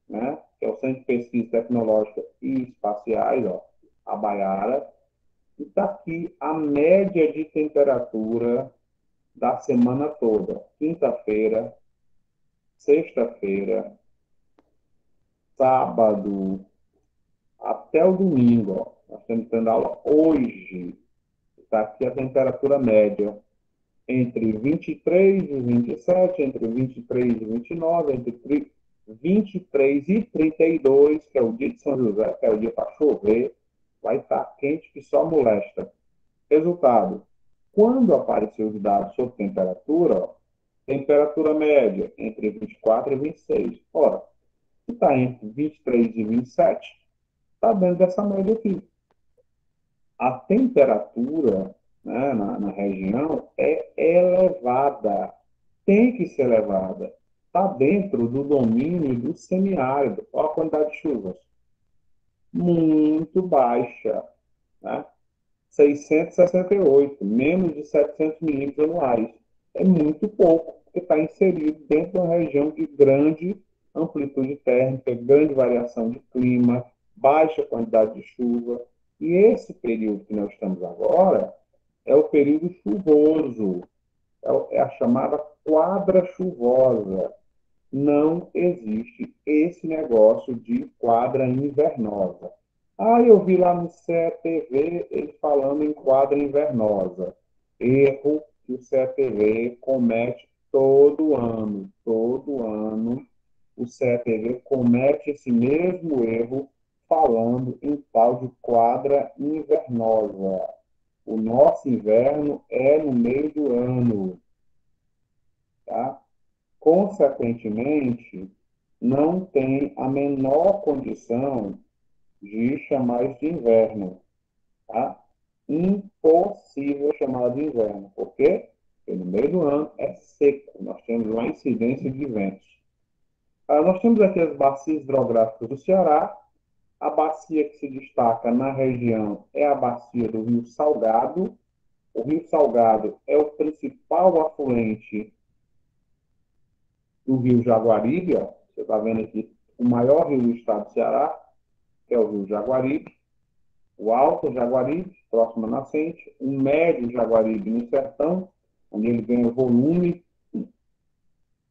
né, que é o Centro de Pesquisa Tecnológica e Espaciais, ó, Abaiara, e está aqui a média de temperatura da semana toda. Quinta-feira, sexta-feira, sábado, até o domingo. Ó. Nós estamos tendo aula hoje. Está aqui a temperatura média entre 23 e 27, entre 23 e 29, entre 23 e 32, que é o dia de São José, que é o dia para chover, vai estar quente que só molesta. Resultado, quando aparecer os dados sobre temperatura, ó, temperatura média entre 24 e 26. Ora, se está entre 23 e 27, está dentro dessa média aqui. A temperatura né, na região é elevada, tem que ser elevada. Está dentro do domínio do semiárido. Olha a quantidade de chuvas. Muito baixa, né? 668, menos de 700 milímetros anuais. É muito pouco, porque está inserido dentro de uma região de grande amplitude térmica, grande variação de clima, baixa quantidade de chuva. E esse período que nós estamos agora é o período chuvoso, é a chamada quadra chuvosa. Não existe esse negócio de quadra invernosa. Ah, eu vi lá no CETV ele falando em quadra invernosa. Erro que o CETV comete todo ano. Todo ano o CETV comete esse mesmo erro falando em tal de quadra invernosa. O nosso inverno é no meio do ano, tá? Consequentemente, não tem a menor condição de chamar isso de inverno, tá? Impossível chamar de inverno. Por quê? Porque no meio do ano é seco. Nós temos uma incidência de ventos. Nós temos aqui as bacias hidrográficas do Ceará. A bacia que se destaca na região é a bacia do Rio Salgado. O Rio Salgado é o principal afluente do Rio Jaguaribe. Ó. Você está vendo aqui o maior rio do estado do Ceará, que é o Rio Jaguaribe. O Alto Jaguaribe, próximo à nascente. O Médio Jaguaribe no Sertão, onde ele ganha volume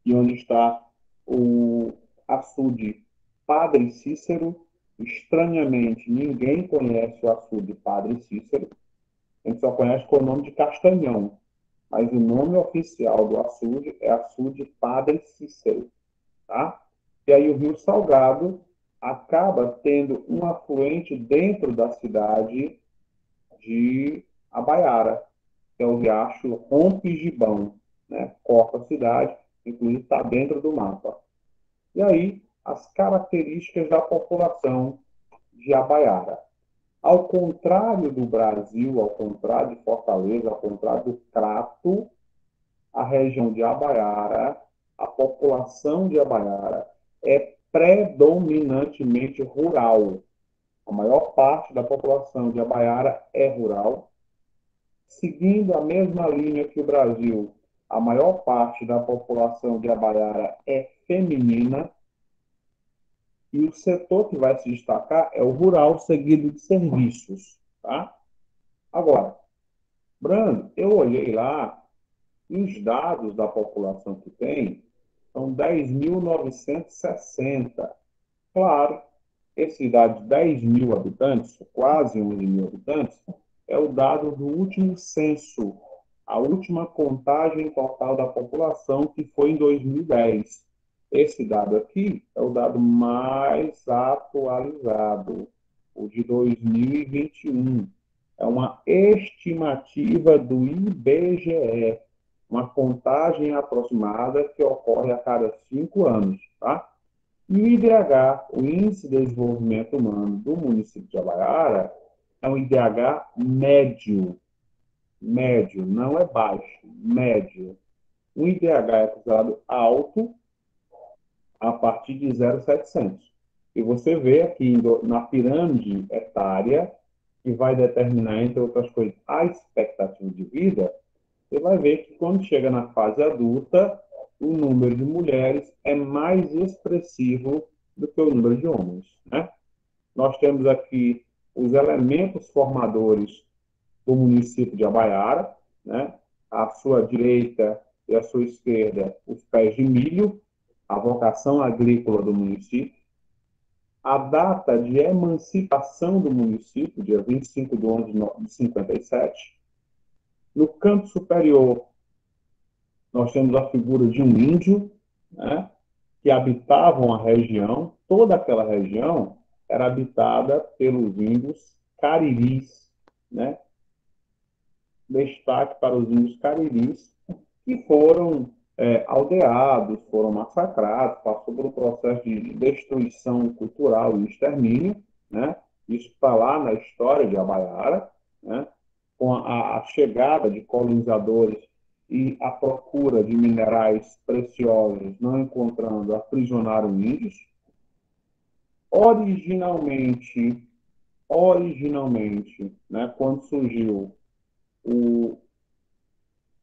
e onde está o açude Padre Cícero. Estranhamente, ninguém conhece o açude Padre Cícero. A gente só conhece com o nome de Castanhão. Mas o nome oficial do açude é açude Padre Cícero. Tá? E aí o Rio Salgado acaba tendo um afluente dentro da cidade de Abaiara, que é o riacho Rompigibão, né? Corta a cidade, inclusive está dentro do mapa. E aí, as características da população de Abaiara. Ao contrário do Brasil, ao contrário de Fortaleza, ao contrário do Crato, a região de Abaiara, a população de Abaiara é predominantemente rural. A maior parte da população de Abaiara é rural. Seguindo a mesma linha que o Brasil, a maior parte da população de Abaiara é feminina. E o setor que vai se destacar é o rural, seguido de serviços. Tá? Agora, Brando, eu olhei lá e os dados da população que tem são 10.960. Claro, esse dado de 10 mil habitantes, quase 11 mil habitantes, é o dado do último censo, a última contagem total da população, que foi em 2010. Esse dado aqui é o dado mais atualizado, o de 2021. É uma estimativa do IBGE, uma contagem aproximada que ocorre a cada 5 anos, tá? E o IDH, o Índice de Desenvolvimento Humano do município de Abaiara, é um IDH médio. Médio, não é baixo, médio. O IDH é considerado alto a partir de 0,700. E você vê aqui na pirâmide etária, que vai determinar, entre outras coisas, a expectativa de vida, você vai ver que quando chega na fase adulta, o número de mulheres é mais expressivo do que o número de homens, né? Nós temos aqui os elementos formadores do município de Abaiara, né? À sua direita e à sua esquerda, os pés de milho, a vocação agrícola do município. A data de emancipação do município, dia 25 de 11 de 57. No canto superior, nós temos a figura de um índio, né, que habitavam a região. Toda aquela região era habitada pelos índios cariris, né? Destaque para os índios cariris, que foram aldeados, foram massacrados, passou por um processo de destruição cultural e extermínio, né? Isso está lá na história de Abaiara, né? com a chegada de colonizadores e a procura de minerais preciosos, não encontrando, aprisionaram índios. Originalmente, né, quando surgiu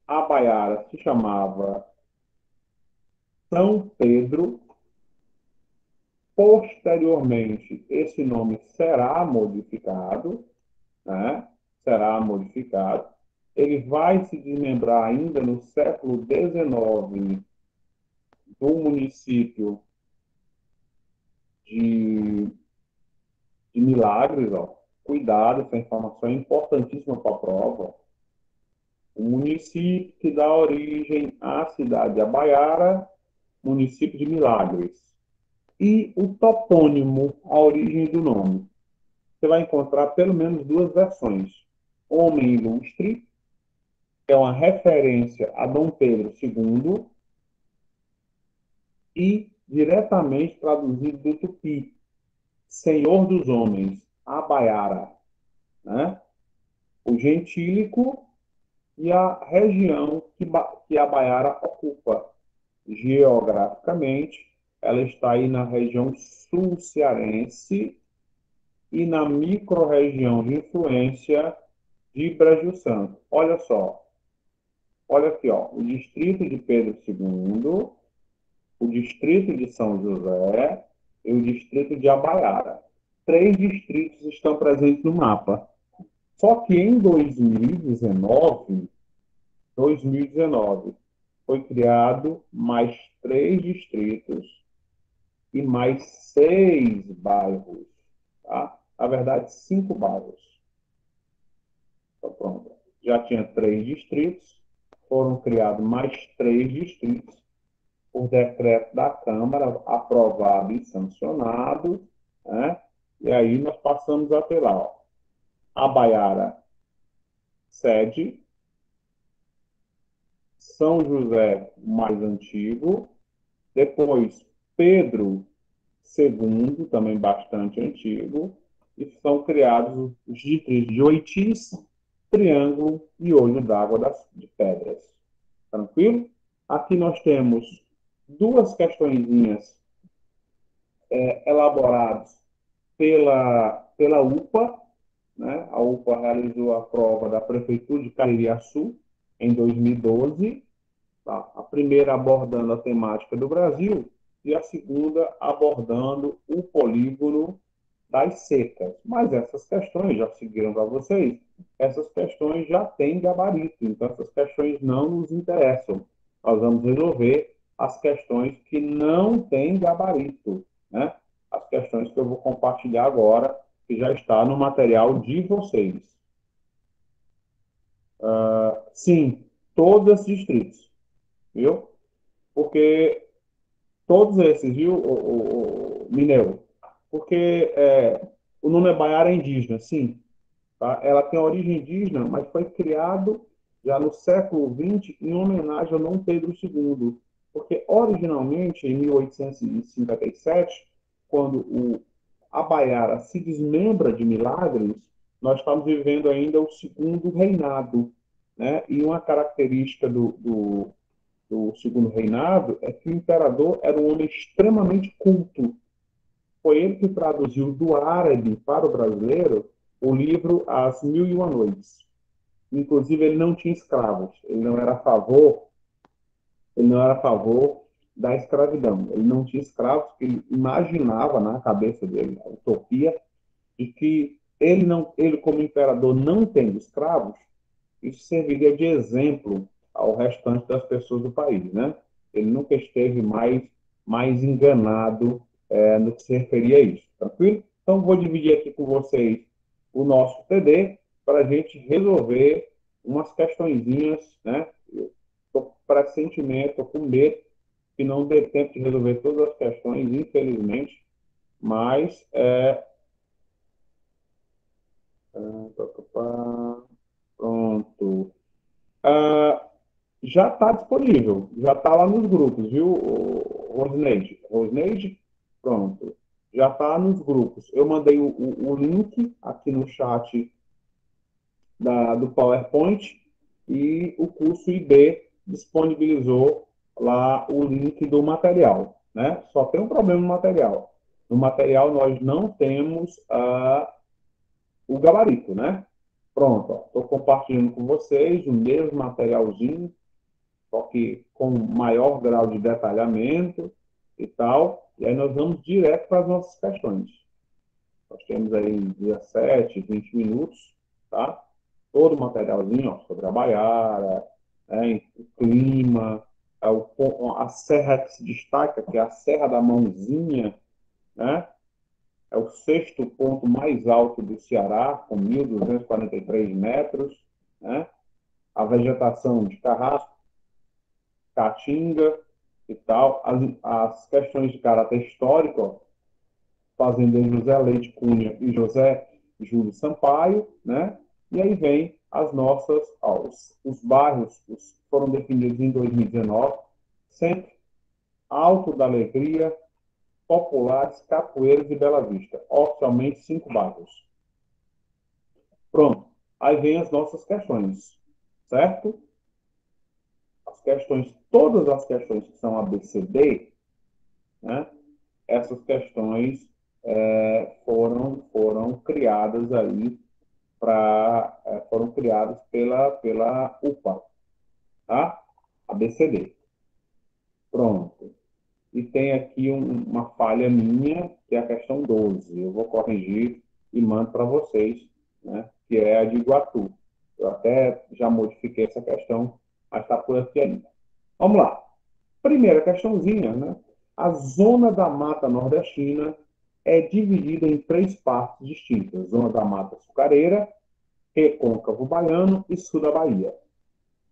a Baiara, se chamava São Pedro. Posteriormente, esse nome será modificado, né? Será modificado. Ele vai se desmembrar ainda no século XIX do município de Milagres. Ó. Cuidado, essa informação é importantíssima para a prova. O município que dá origem à cidade de Abaiara, município de Milagres. E o topônimo, a origem do nome. Você vai encontrar pelo menos duas versões. Homem Ilustre, que é uma referência a Dom Pedro II, e diretamente traduzido do tupi, Senhor dos Homens, Abaiara, né? O gentílico e a região que Abaiara ocupa. Geograficamente, ela está aí na região sul cearense e na microrregião de influência de Brejo Santo. Olha só. Olha aqui, ó. O distrito de Pedro II, o distrito de São José e o distrito de Abaiara. 3 distritos estão presentes no mapa. Só que em 2019, foi criado mais 3 distritos e mais 6 bairros. Tá? Na verdade, 5 bairros. Então, pronto. Já tinha 3 distritos, foram criados mais 3 distritos por decreto da Câmara, aprovado e sancionado, né? E aí nós passamos a ter lá, ó, Abaiara, sede, São José, mais antigo, depois Pedro II, também bastante antigo, e são criados os distritos de Oitis, Triângulo e Olho d'Água de Pedras. Tranquilo? Aqui nós temos 2 questõezinhas elaboradas pela UPA, né? A UPA realizou a prova da Prefeitura de Caririaçu em 2012, tá? A primeira abordando a temática do Brasil e a segunda abordando o polígono das secas. Mas essas questões, já seguiram para vocês, essas questões já têm gabarito, então essas questões não nos interessam. Nós vamos resolver as questões que não têm gabarito, né? As questões que eu vou compartilhar agora, que já está no material de vocês. Sim, todos esses distritos, viu? Porque todos esses, viu, o Mineiro? Porque o nome é Baiara indígena, sim. Tá? Ela tem origem indígena, mas foi criado já no século XX em homenagem ao Dom Pedro II. Porque originalmente, em 1857, quando a Baiara se desmembra de Milagres, nós estamos vivendo ainda o segundo reinado, né? E uma característica do segundo reinado é que o imperador era um homem extremamente culto. Foi ele que traduziu do árabe para o brasileiro o livro As Mil e Uma Noites. Inclusive, ele não tinha escravos. Ele não era a favor da escravidão. Ele não tinha escravos, porque ele imaginava na cabeça dele a utopia de que ele como imperador não tendo escravos, isso serviria de exemplo ao restante das pessoas do país, né? Ele nunca esteve mais enganado no que se referia a isso, tranquilo? Então, vou dividir aqui com vocês o nosso TD para a gente resolver umas questõezinhas, né? Estou com pressentimento, estou com medo que não dê tempo de resolver todas as questões, infelizmente, mas pronto. Já está disponível, já está lá nos grupos, viu, Rosneide? Rosneide? Pronto. Já está nos grupos. Eu mandei o link aqui no chat do PowerPoint, e o curso IB disponibilizou lá o link do material, né? Só tem um problema no material. No material nós não temos o gabarito, né? Pronto, estou compartilhando com vocês o mesmo materialzinho, só que com maior grau de detalhamento e tal. E aí nós vamos direto para as nossas questões. Nós temos aí 17, 20 minutos, tá? Todo o materialzinho, ó, sobre a Baiara, né, o clima, a serra que se destaca, que é a Serra da Mãozinha, né? É o sexto ponto mais alto do Ceará, com 1.243 metros, né? A vegetação de carrasco, caatinga e tal. As questões de caráter histórico, ó, fazendeiro José Leite Cunha e José Júlio Sampaio, né? E aí vem as nossas, ó, os bairros foram definidos em 2019, Centro, Alto da Alegria, Populares, Capoeiras e Bela Vista. Oficialmente 5 bairros. Pronto. Aí vem as nossas questões, certo? As questões, todas as questões que são ABCD, né? Essas questões foram criadas aí foram criadas pela UPA, tá? ABCD. Pronto. E tem aqui uma falha minha, que é a questão 12. Eu vou corrigir e mando para vocês, né? Que é a de Iguatu. Eu até já modifiquei essa questão, mas está por aqui ainda. Vamos lá. Primeira questãozinha, né? A zona da Mata Nordestina é dividida em 3 partes distintas: zona da Mata Açucareira, Recôncavo Baiano e sul da Bahia.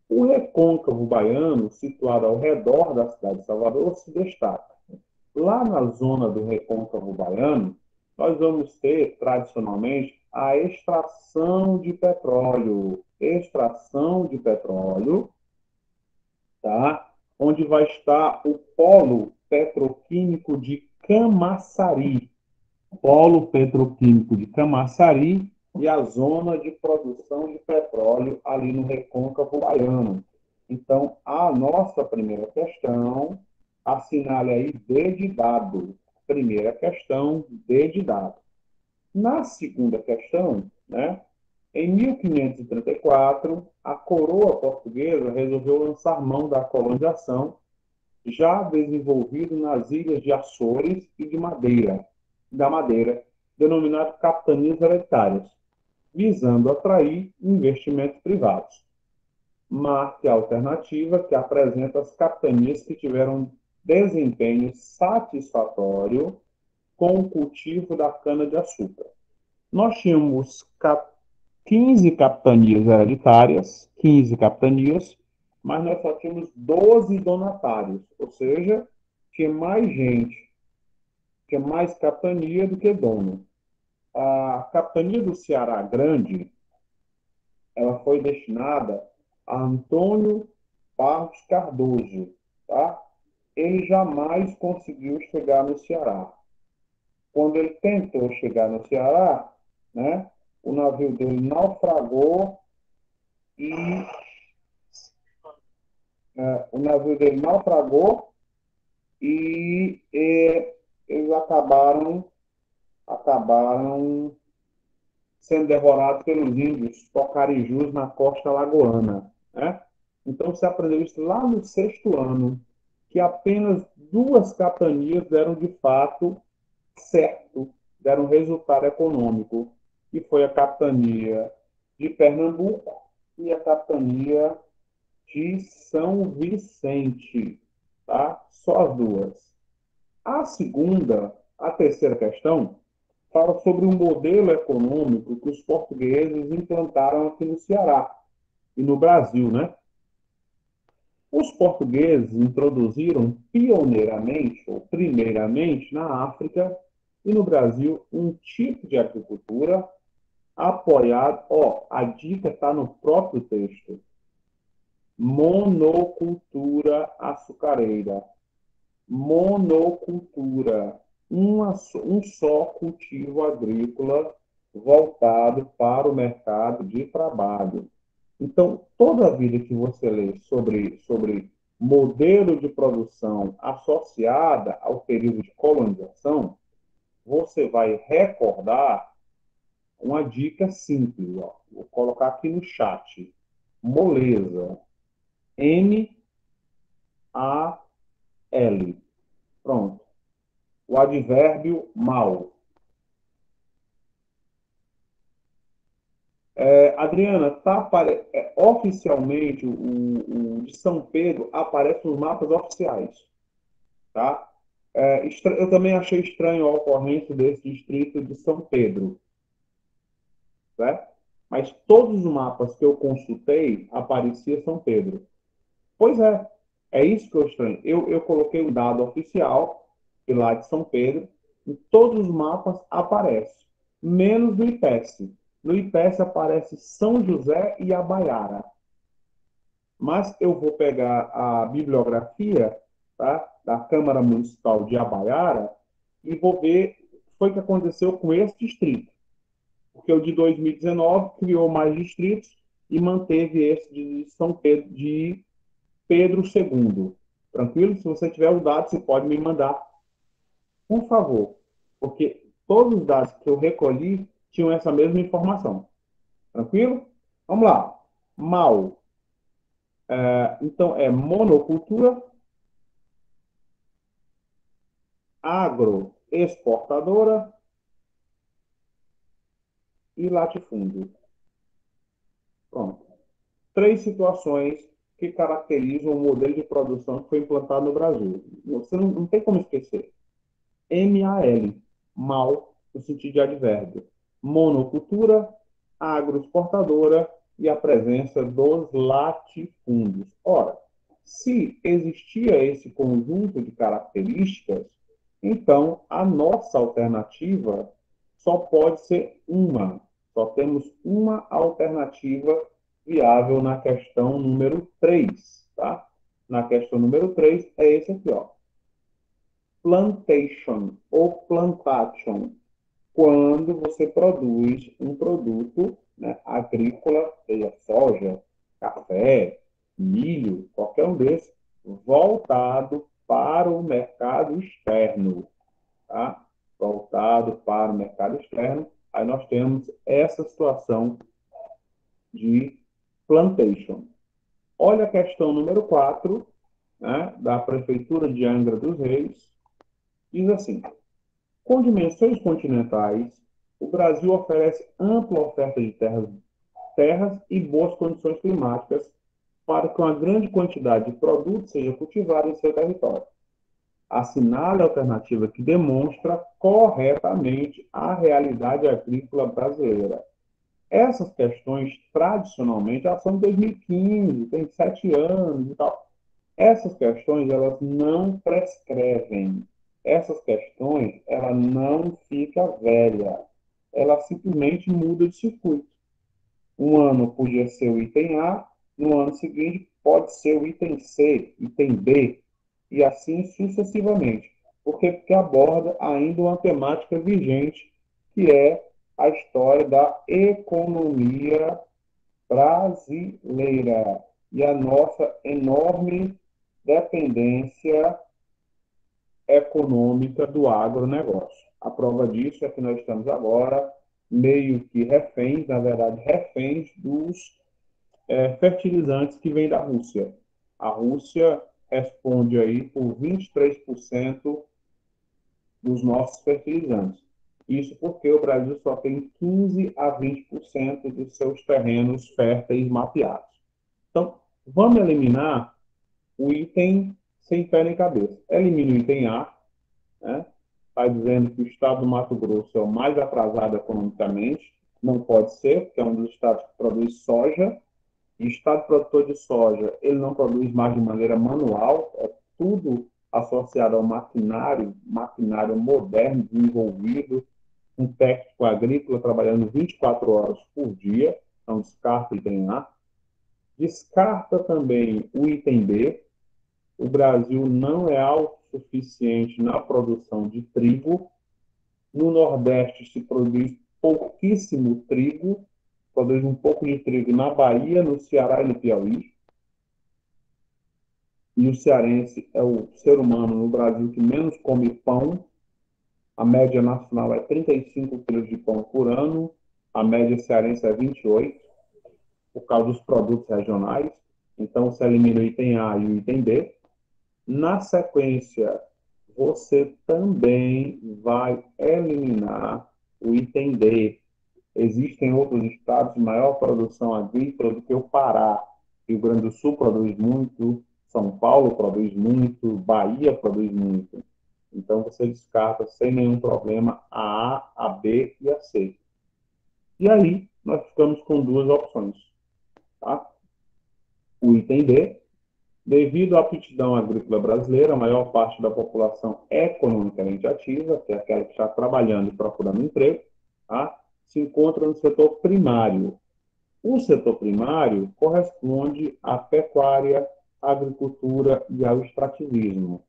O Recôncavo Baiano, situado ao redor da cidade de Salvador, se destaca. Lá na zona do Recôncavo Baiano, nós vamos ter, tradicionalmente, a extração de petróleo. Extração de petróleo, tá? Onde vai estar o polo petroquímico de Camaçari. Polo petroquímico de Camaçari e a zona de produção de petróleo ali no Recôncavo Baiano. Então, a nossa primeira questão, assinale aí D de dado. Primeira questão, D de dado. Na segunda questão, né, em 1534, a coroa portuguesa resolveu lançar mão da colonização, já desenvolvido nas ilhas de Açores e da Madeira, denominado capitanias hereditárias, visando atrair investimentos privados. Marque a alternativa que apresenta as capitanias que tiveram desempenho satisfatório com o cultivo da cana-de-açúcar. Nós tínhamos 15 capitanias hereditárias, 15 capitanias, mas nós só tínhamos 12 donatários, ou seja, tinha mais gente, tinha mais capitania do que dono. A capitania do Ceará Grande, ela foi destinada a Antônio Barros Cardoso, tá? Ele jamais conseguiu chegar no Ceará. Quando ele tentou chegar no Ceará, né, o navio dele naufragou e eles acabaram sendo devorados pelos índios Pocarijus na costa lagoana, né? Então, você aprendeu isso lá no 6º ano, que apenas 2 capitanias deram de fato certo, deram resultado econômico, que foi a capitania de Pernambuco e a capitania de São Vicente, tá? Só as 2. A terceira questão, fala sobre um modelo econômico que os portugueses implantaram aqui no Ceará e no Brasil, né? Os portugueses introduziram pioneiramente, ou primeiramente, na África e no Brasil, um tipo de agricultura apoiado, a dica está no próprio texto, monocultura açucareira. Monocultura. Um só cultivo agrícola voltado para o mercado de trabalho. Então, toda a vida que você lê sobre modelo de produção associada ao período de colonização, você vai recordar uma dica simples. Ó. Vou colocar aqui no chat. Moleza. M-A-L. Pronto. O advérbio mal. Adriana, oficialmente o de São Pedro aparece nos mapas oficiais, tá? Eu também achei estranho a ocorrência desse distrito de São Pedro, certo? Mas todos os mapas que eu consultei aparecia São Pedro. Pois é isso que eu estranho. Eu coloquei um dado oficial de lá de São Pedro, e todos os mapas aparecem, menos no IPES. No IPES aparece São José e Abaiara. Mas eu vou pegar a bibliografia, tá, da Câmara Municipal de Abaiara e vou ver o que foi que aconteceu com esse distrito. Porque o de 2019 criou mais distritos e manteve esse de São Pedro, de Pedro II. Tranquilo? Se você tiver os dados, você pode me mandar, por favor. Porque todos os dados que eu recolhi tinham essa mesma informação. Tranquilo? Vamos lá. Mal. Então, é monocultura, agroexportadora e latifúndio. Pronto. 3 situações que caracterizam o modelo de produção que foi implantado no Brasil. Você não tem como esquecer. MAL, mal, no sentido de advérbio. Monocultura, agroexportadora e a presença dos latifúndios. Ora, se existia esse conjunto de características, então a nossa alternativa só pode ser uma. Só temos uma alternativa viável na questão número 3, tá? Na questão número 3 é esse aqui, ó. Plantation ou plantation, quando você produz um produto, né, agrícola, seja soja, café, milho, qualquer um desses, voltado para o mercado externo, tá? Voltado para o mercado externo, aí nós temos essa situação de plantation. Olha a questão número 4, né, da Prefeitura de Angra dos Reis, diz assim: com dimensões continentais, o Brasil oferece ampla oferta de terras e boas condições climáticas para que uma grande quantidade de produtos seja cultivada em seu território. Assinale a alternativa que demonstra corretamente a realidade agrícola brasileira. Essas questões, tradicionalmente, elas são de 2015, tem 7 anos e tal. Essas questões, elas não prescrevem. Essas questões, ela não fica velha. Ela simplesmente muda de circuito. Um ano podia ser o item A, no ano seguinte pode ser o item C, item B, e assim sucessivamente. Por quê? Porque aborda ainda uma temática vigente, que é a história da economia brasileira e a nossa enorme dependência econômica do agronegócio. A prova disso é que nós estamos agora meio que reféns, na verdade, reféns dos fertilizantes que vêm da Rússia. A Rússia responde aí por 23% dos nossos fertilizantes. Isso porque o Brasil só tem 15 a 20% dos seus terrenos férteis mapeados. Então, vamos eliminar o item sem pé nem cabeça. Elimina o item A, né? Está dizendo que o estado do Mato Grosso é o mais atrasado economicamente. Não pode ser, porque é um dos estados que produz soja. E o estado produtor de soja, ele não produz mais de maneira manual, é tudo associado ao maquinário moderno, desenvolvido, um técnico agrícola trabalhando 24 horas por dia, então descarta o item A. Descarta também o item B. O Brasil não é autossuficiente na produção de trigo. No Nordeste se produz pouquíssimo trigo, produz um pouco de trigo na Bahia, no Ceará e no Piauí. E o cearense é o ser humano no Brasil que menos come pão. A média nacional é 35 quilos de pão por ano, a média cearense é 28, por causa dos produtos regionais. Então, você elimina o item A e o item B. Na sequência, você também vai eliminar o item D. Existem outros estados de maior produção agrícola do que o Pará. Rio Grande do Sul produz muito, São Paulo produz muito, Bahia produz muito. Então, você descarta sem nenhum problema a A, a B e a C. E aí, nós ficamos com duas opções. Tá? O item D, devido à aptidão agrícola brasileira, a maior parte da população é economicamente ativa, que é aquela que está trabalhando e procurando emprego, tá? Se encontra no setor primário. O setor primário corresponde à pecuária, à agricultura e ao extrativismo.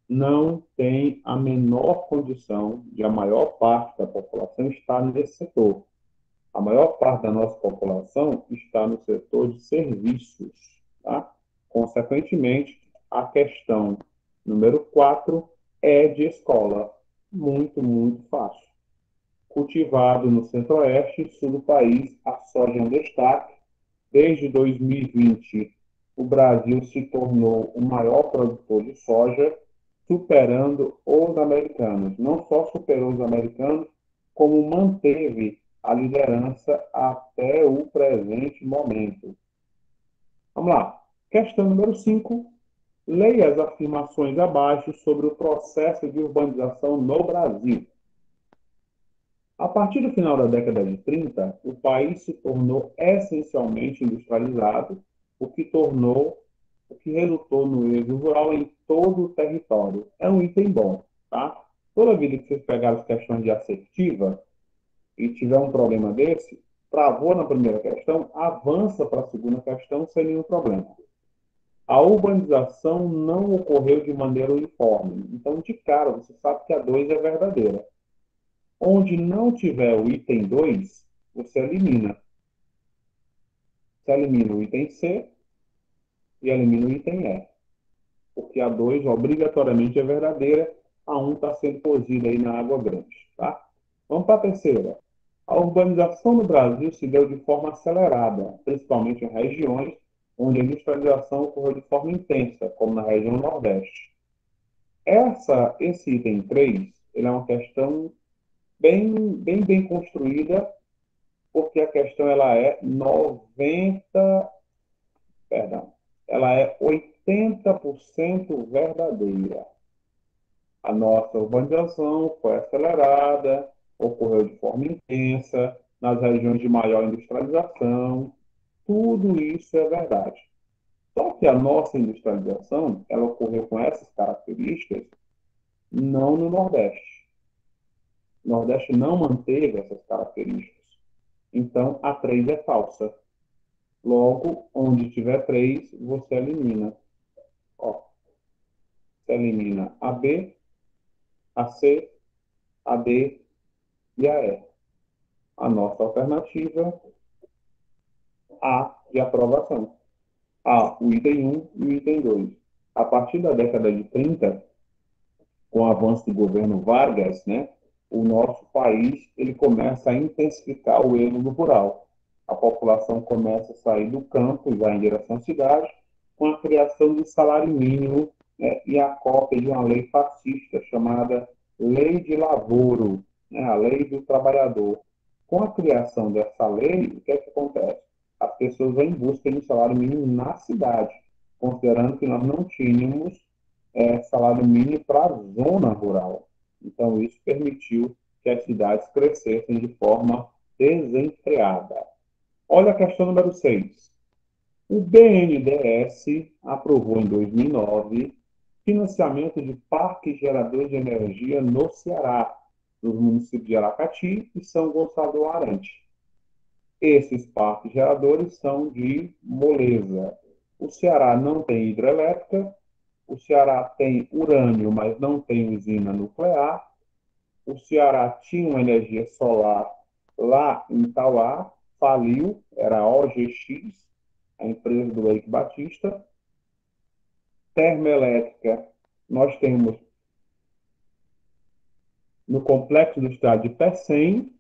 Não tem a menor condição de a maior parte da população estar nesse setor. A maior parte da nossa população está no setor de serviços. Tá? Consequentemente, a questão número 4 é de escola. Muito, muito fácil. Cultivado no centro-oeste e sul do país, a soja é um destaque. Desde 2020, o Brasil se tornou o maior produtor de soja, superando os americanos. Não só superou os americanos, como manteve a liderança até o presente momento. Vamos lá. Questão número 5. Leia as afirmações abaixo sobre o processo de urbanização no Brasil. A partir do final da década de 30, o país se tornou essencialmente industrializado, o que resultou no êxodo rural em todo o território. É um item bom, tá? Toda vida que vocês pegarem as questões de assertiva e tiver um problema desse, travou na primeira questão, avança para a segunda questão sem nenhum problema. A urbanização não ocorreu de maneira uniforme. Então, de cara, você sabe que a 2 é verdadeira. Onde não tiver o item 2, você elimina. Você elimina o item C e elimina o item E. Porque a 2 obrigatoriamente é verdadeira, a 1 está sendo cozida aí na água grande. Tá? Vamos para a terceira. A urbanização no Brasil se deu de forma acelerada, principalmente em regiões onde a industrialização ocorreu de forma intensa, como na região Nordeste. Esse item 3, ele é uma questão bem construída, porque a questão ela é 80% verdadeira. A nossa urbanização foi acelerada, ocorreu de forma intensa, nas regiões de maior industrialização, tudo isso é verdade. Só que a nossa industrialização, ela ocorreu com essas características, não no Nordeste. O Nordeste não manteve essas características. Então, a 3 é falsa. Logo, onde tiver 3, você elimina. Ó, você elimina a B, a C, a D e a E. A nossa alternativa, A de aprovação. A, o item 1 e o item 2. A partir da década de 30, com o avanço do governo Vargas, né, o nosso país ele começa a intensificar o êxodo rural. A população começa a sair do campo e vai em direção à cidade, com a criação do salário mínimo, né, e a cópia de uma lei fascista chamada Lei de Lavoro, né, a Lei do Trabalhador. Com a criação dessa lei, o que é que acontece? As pessoas vão em busca de um salário mínimo na cidade, considerando que nós não tínhamos salário mínimo para a zona rural. Então, isso permitiu que as cidades crescessem de forma desenfreada. Olha a questão número 6. O BNDES aprovou em 2009 financiamento de parques geradores de energia no Ceará, nos municípios de Aracati e São Gonçalo do Amarante. Esses parques geradores são de moleza. O Ceará não tem hidrelétrica, o Ceará tem urânio, mas não tem usina nuclear. O Ceará tinha uma energia solar lá em Tauá, faliu, era a OGX, a empresa do Eike Batista. Termoelétrica, nós temos no Complexo do Estado de Pecém,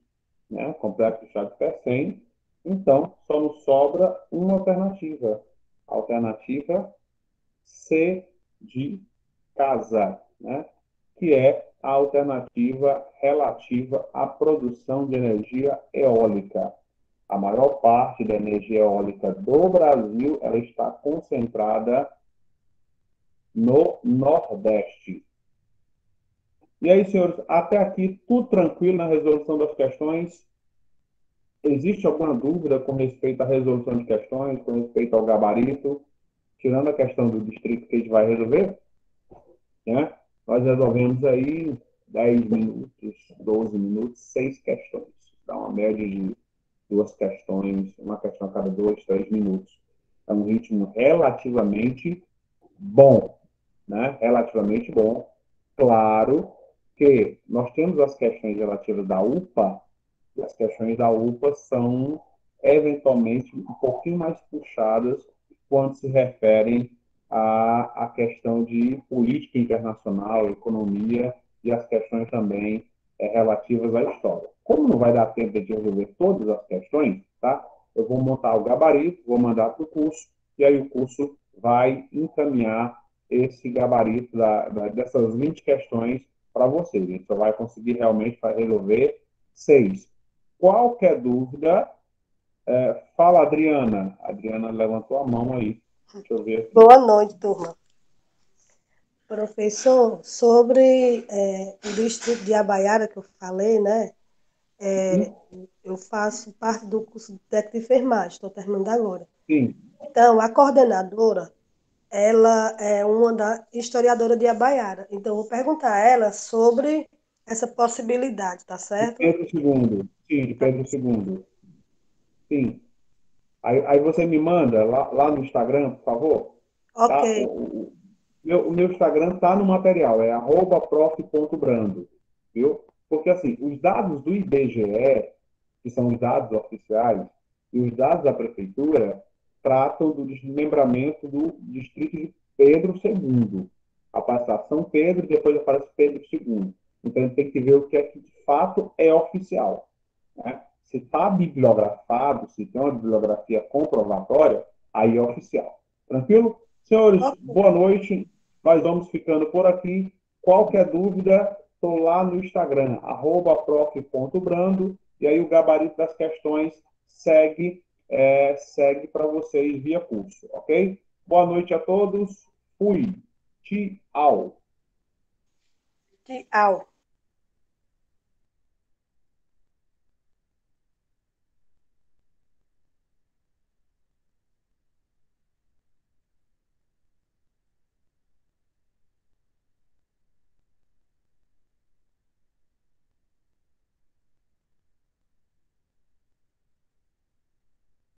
né? Complexo do Estado de Pecém. Então, só nos sobra uma alternativa. A alternativa C de casa, né? Que é a alternativa relativa à produção de energia eólica. A maior parte da energia eólica do Brasil ela está concentrada no Nordeste. E aí, senhores, até aqui tudo tranquilo na resolução das questões? Existe alguma dúvida com respeito à resolução de questões, com respeito ao gabarito? Tirando a questão do distrito que a gente vai resolver, né? Nós resolvemos aí 10 minutos, 12 minutos, 6 questões. Dá uma média de 2 questões, uma questão a cada 2, 3 minutos. É um ritmo relativamente bom, né? Relativamente bom. Claro que nós temos as questões relativas da UPA, e as questões da UPA são, eventualmente, um pouquinho mais puxadas quando se referem à questão de política internacional, economia e as questões também relativas à história. Como não vai dar tempo de resolver todas as questões, tá? Eu vou montar o gabarito, vou mandar para o curso, e aí o curso vai encaminhar esse gabarito dessas 20 questões para vocês. A gente só vai conseguir realmente resolver 6. Qualquer dúvida, fala, Adriana. A Adriana levantou a mão aí. Deixa eu ver aqui. Boa noite, turma. Professor, sobre o distrito de Abaiara que eu falei, né? Eu faço parte do curso de técnico de enfermagem, estou terminando agora. Sim. Então, a coordenadora, ela é uma da historiadora de Abaiara. Então, eu vou perguntar a ela sobre essa possibilidade, tá De certo? Pedro II. Sim, de Pedro II. Sim. Aí você me manda lá no Instagram, por favor. Tá? Ok, O meu Instagram está no material, é @prof.brando, viu? Porque, assim, os dados do IBGE, que são os dados oficiais, e os dados da prefeitura, tratam do desmembramento do distrito de Pedro II. Aparece São Pedro e depois aparece Pedro II. Então, a gente tem que ver o que é que, de fato, é oficial, né? Se está bibliografado, se tem uma bibliografia comprovatória, aí é oficial. Tranquilo? Senhores, boa noite. Nós vamos ficando por aqui. Qualquer dúvida, estou lá no Instagram, @prof.brando, e aí o gabarito das questões segue para vocês via curso, ok? Boa noite a todos. Fui. Tchau. tchau.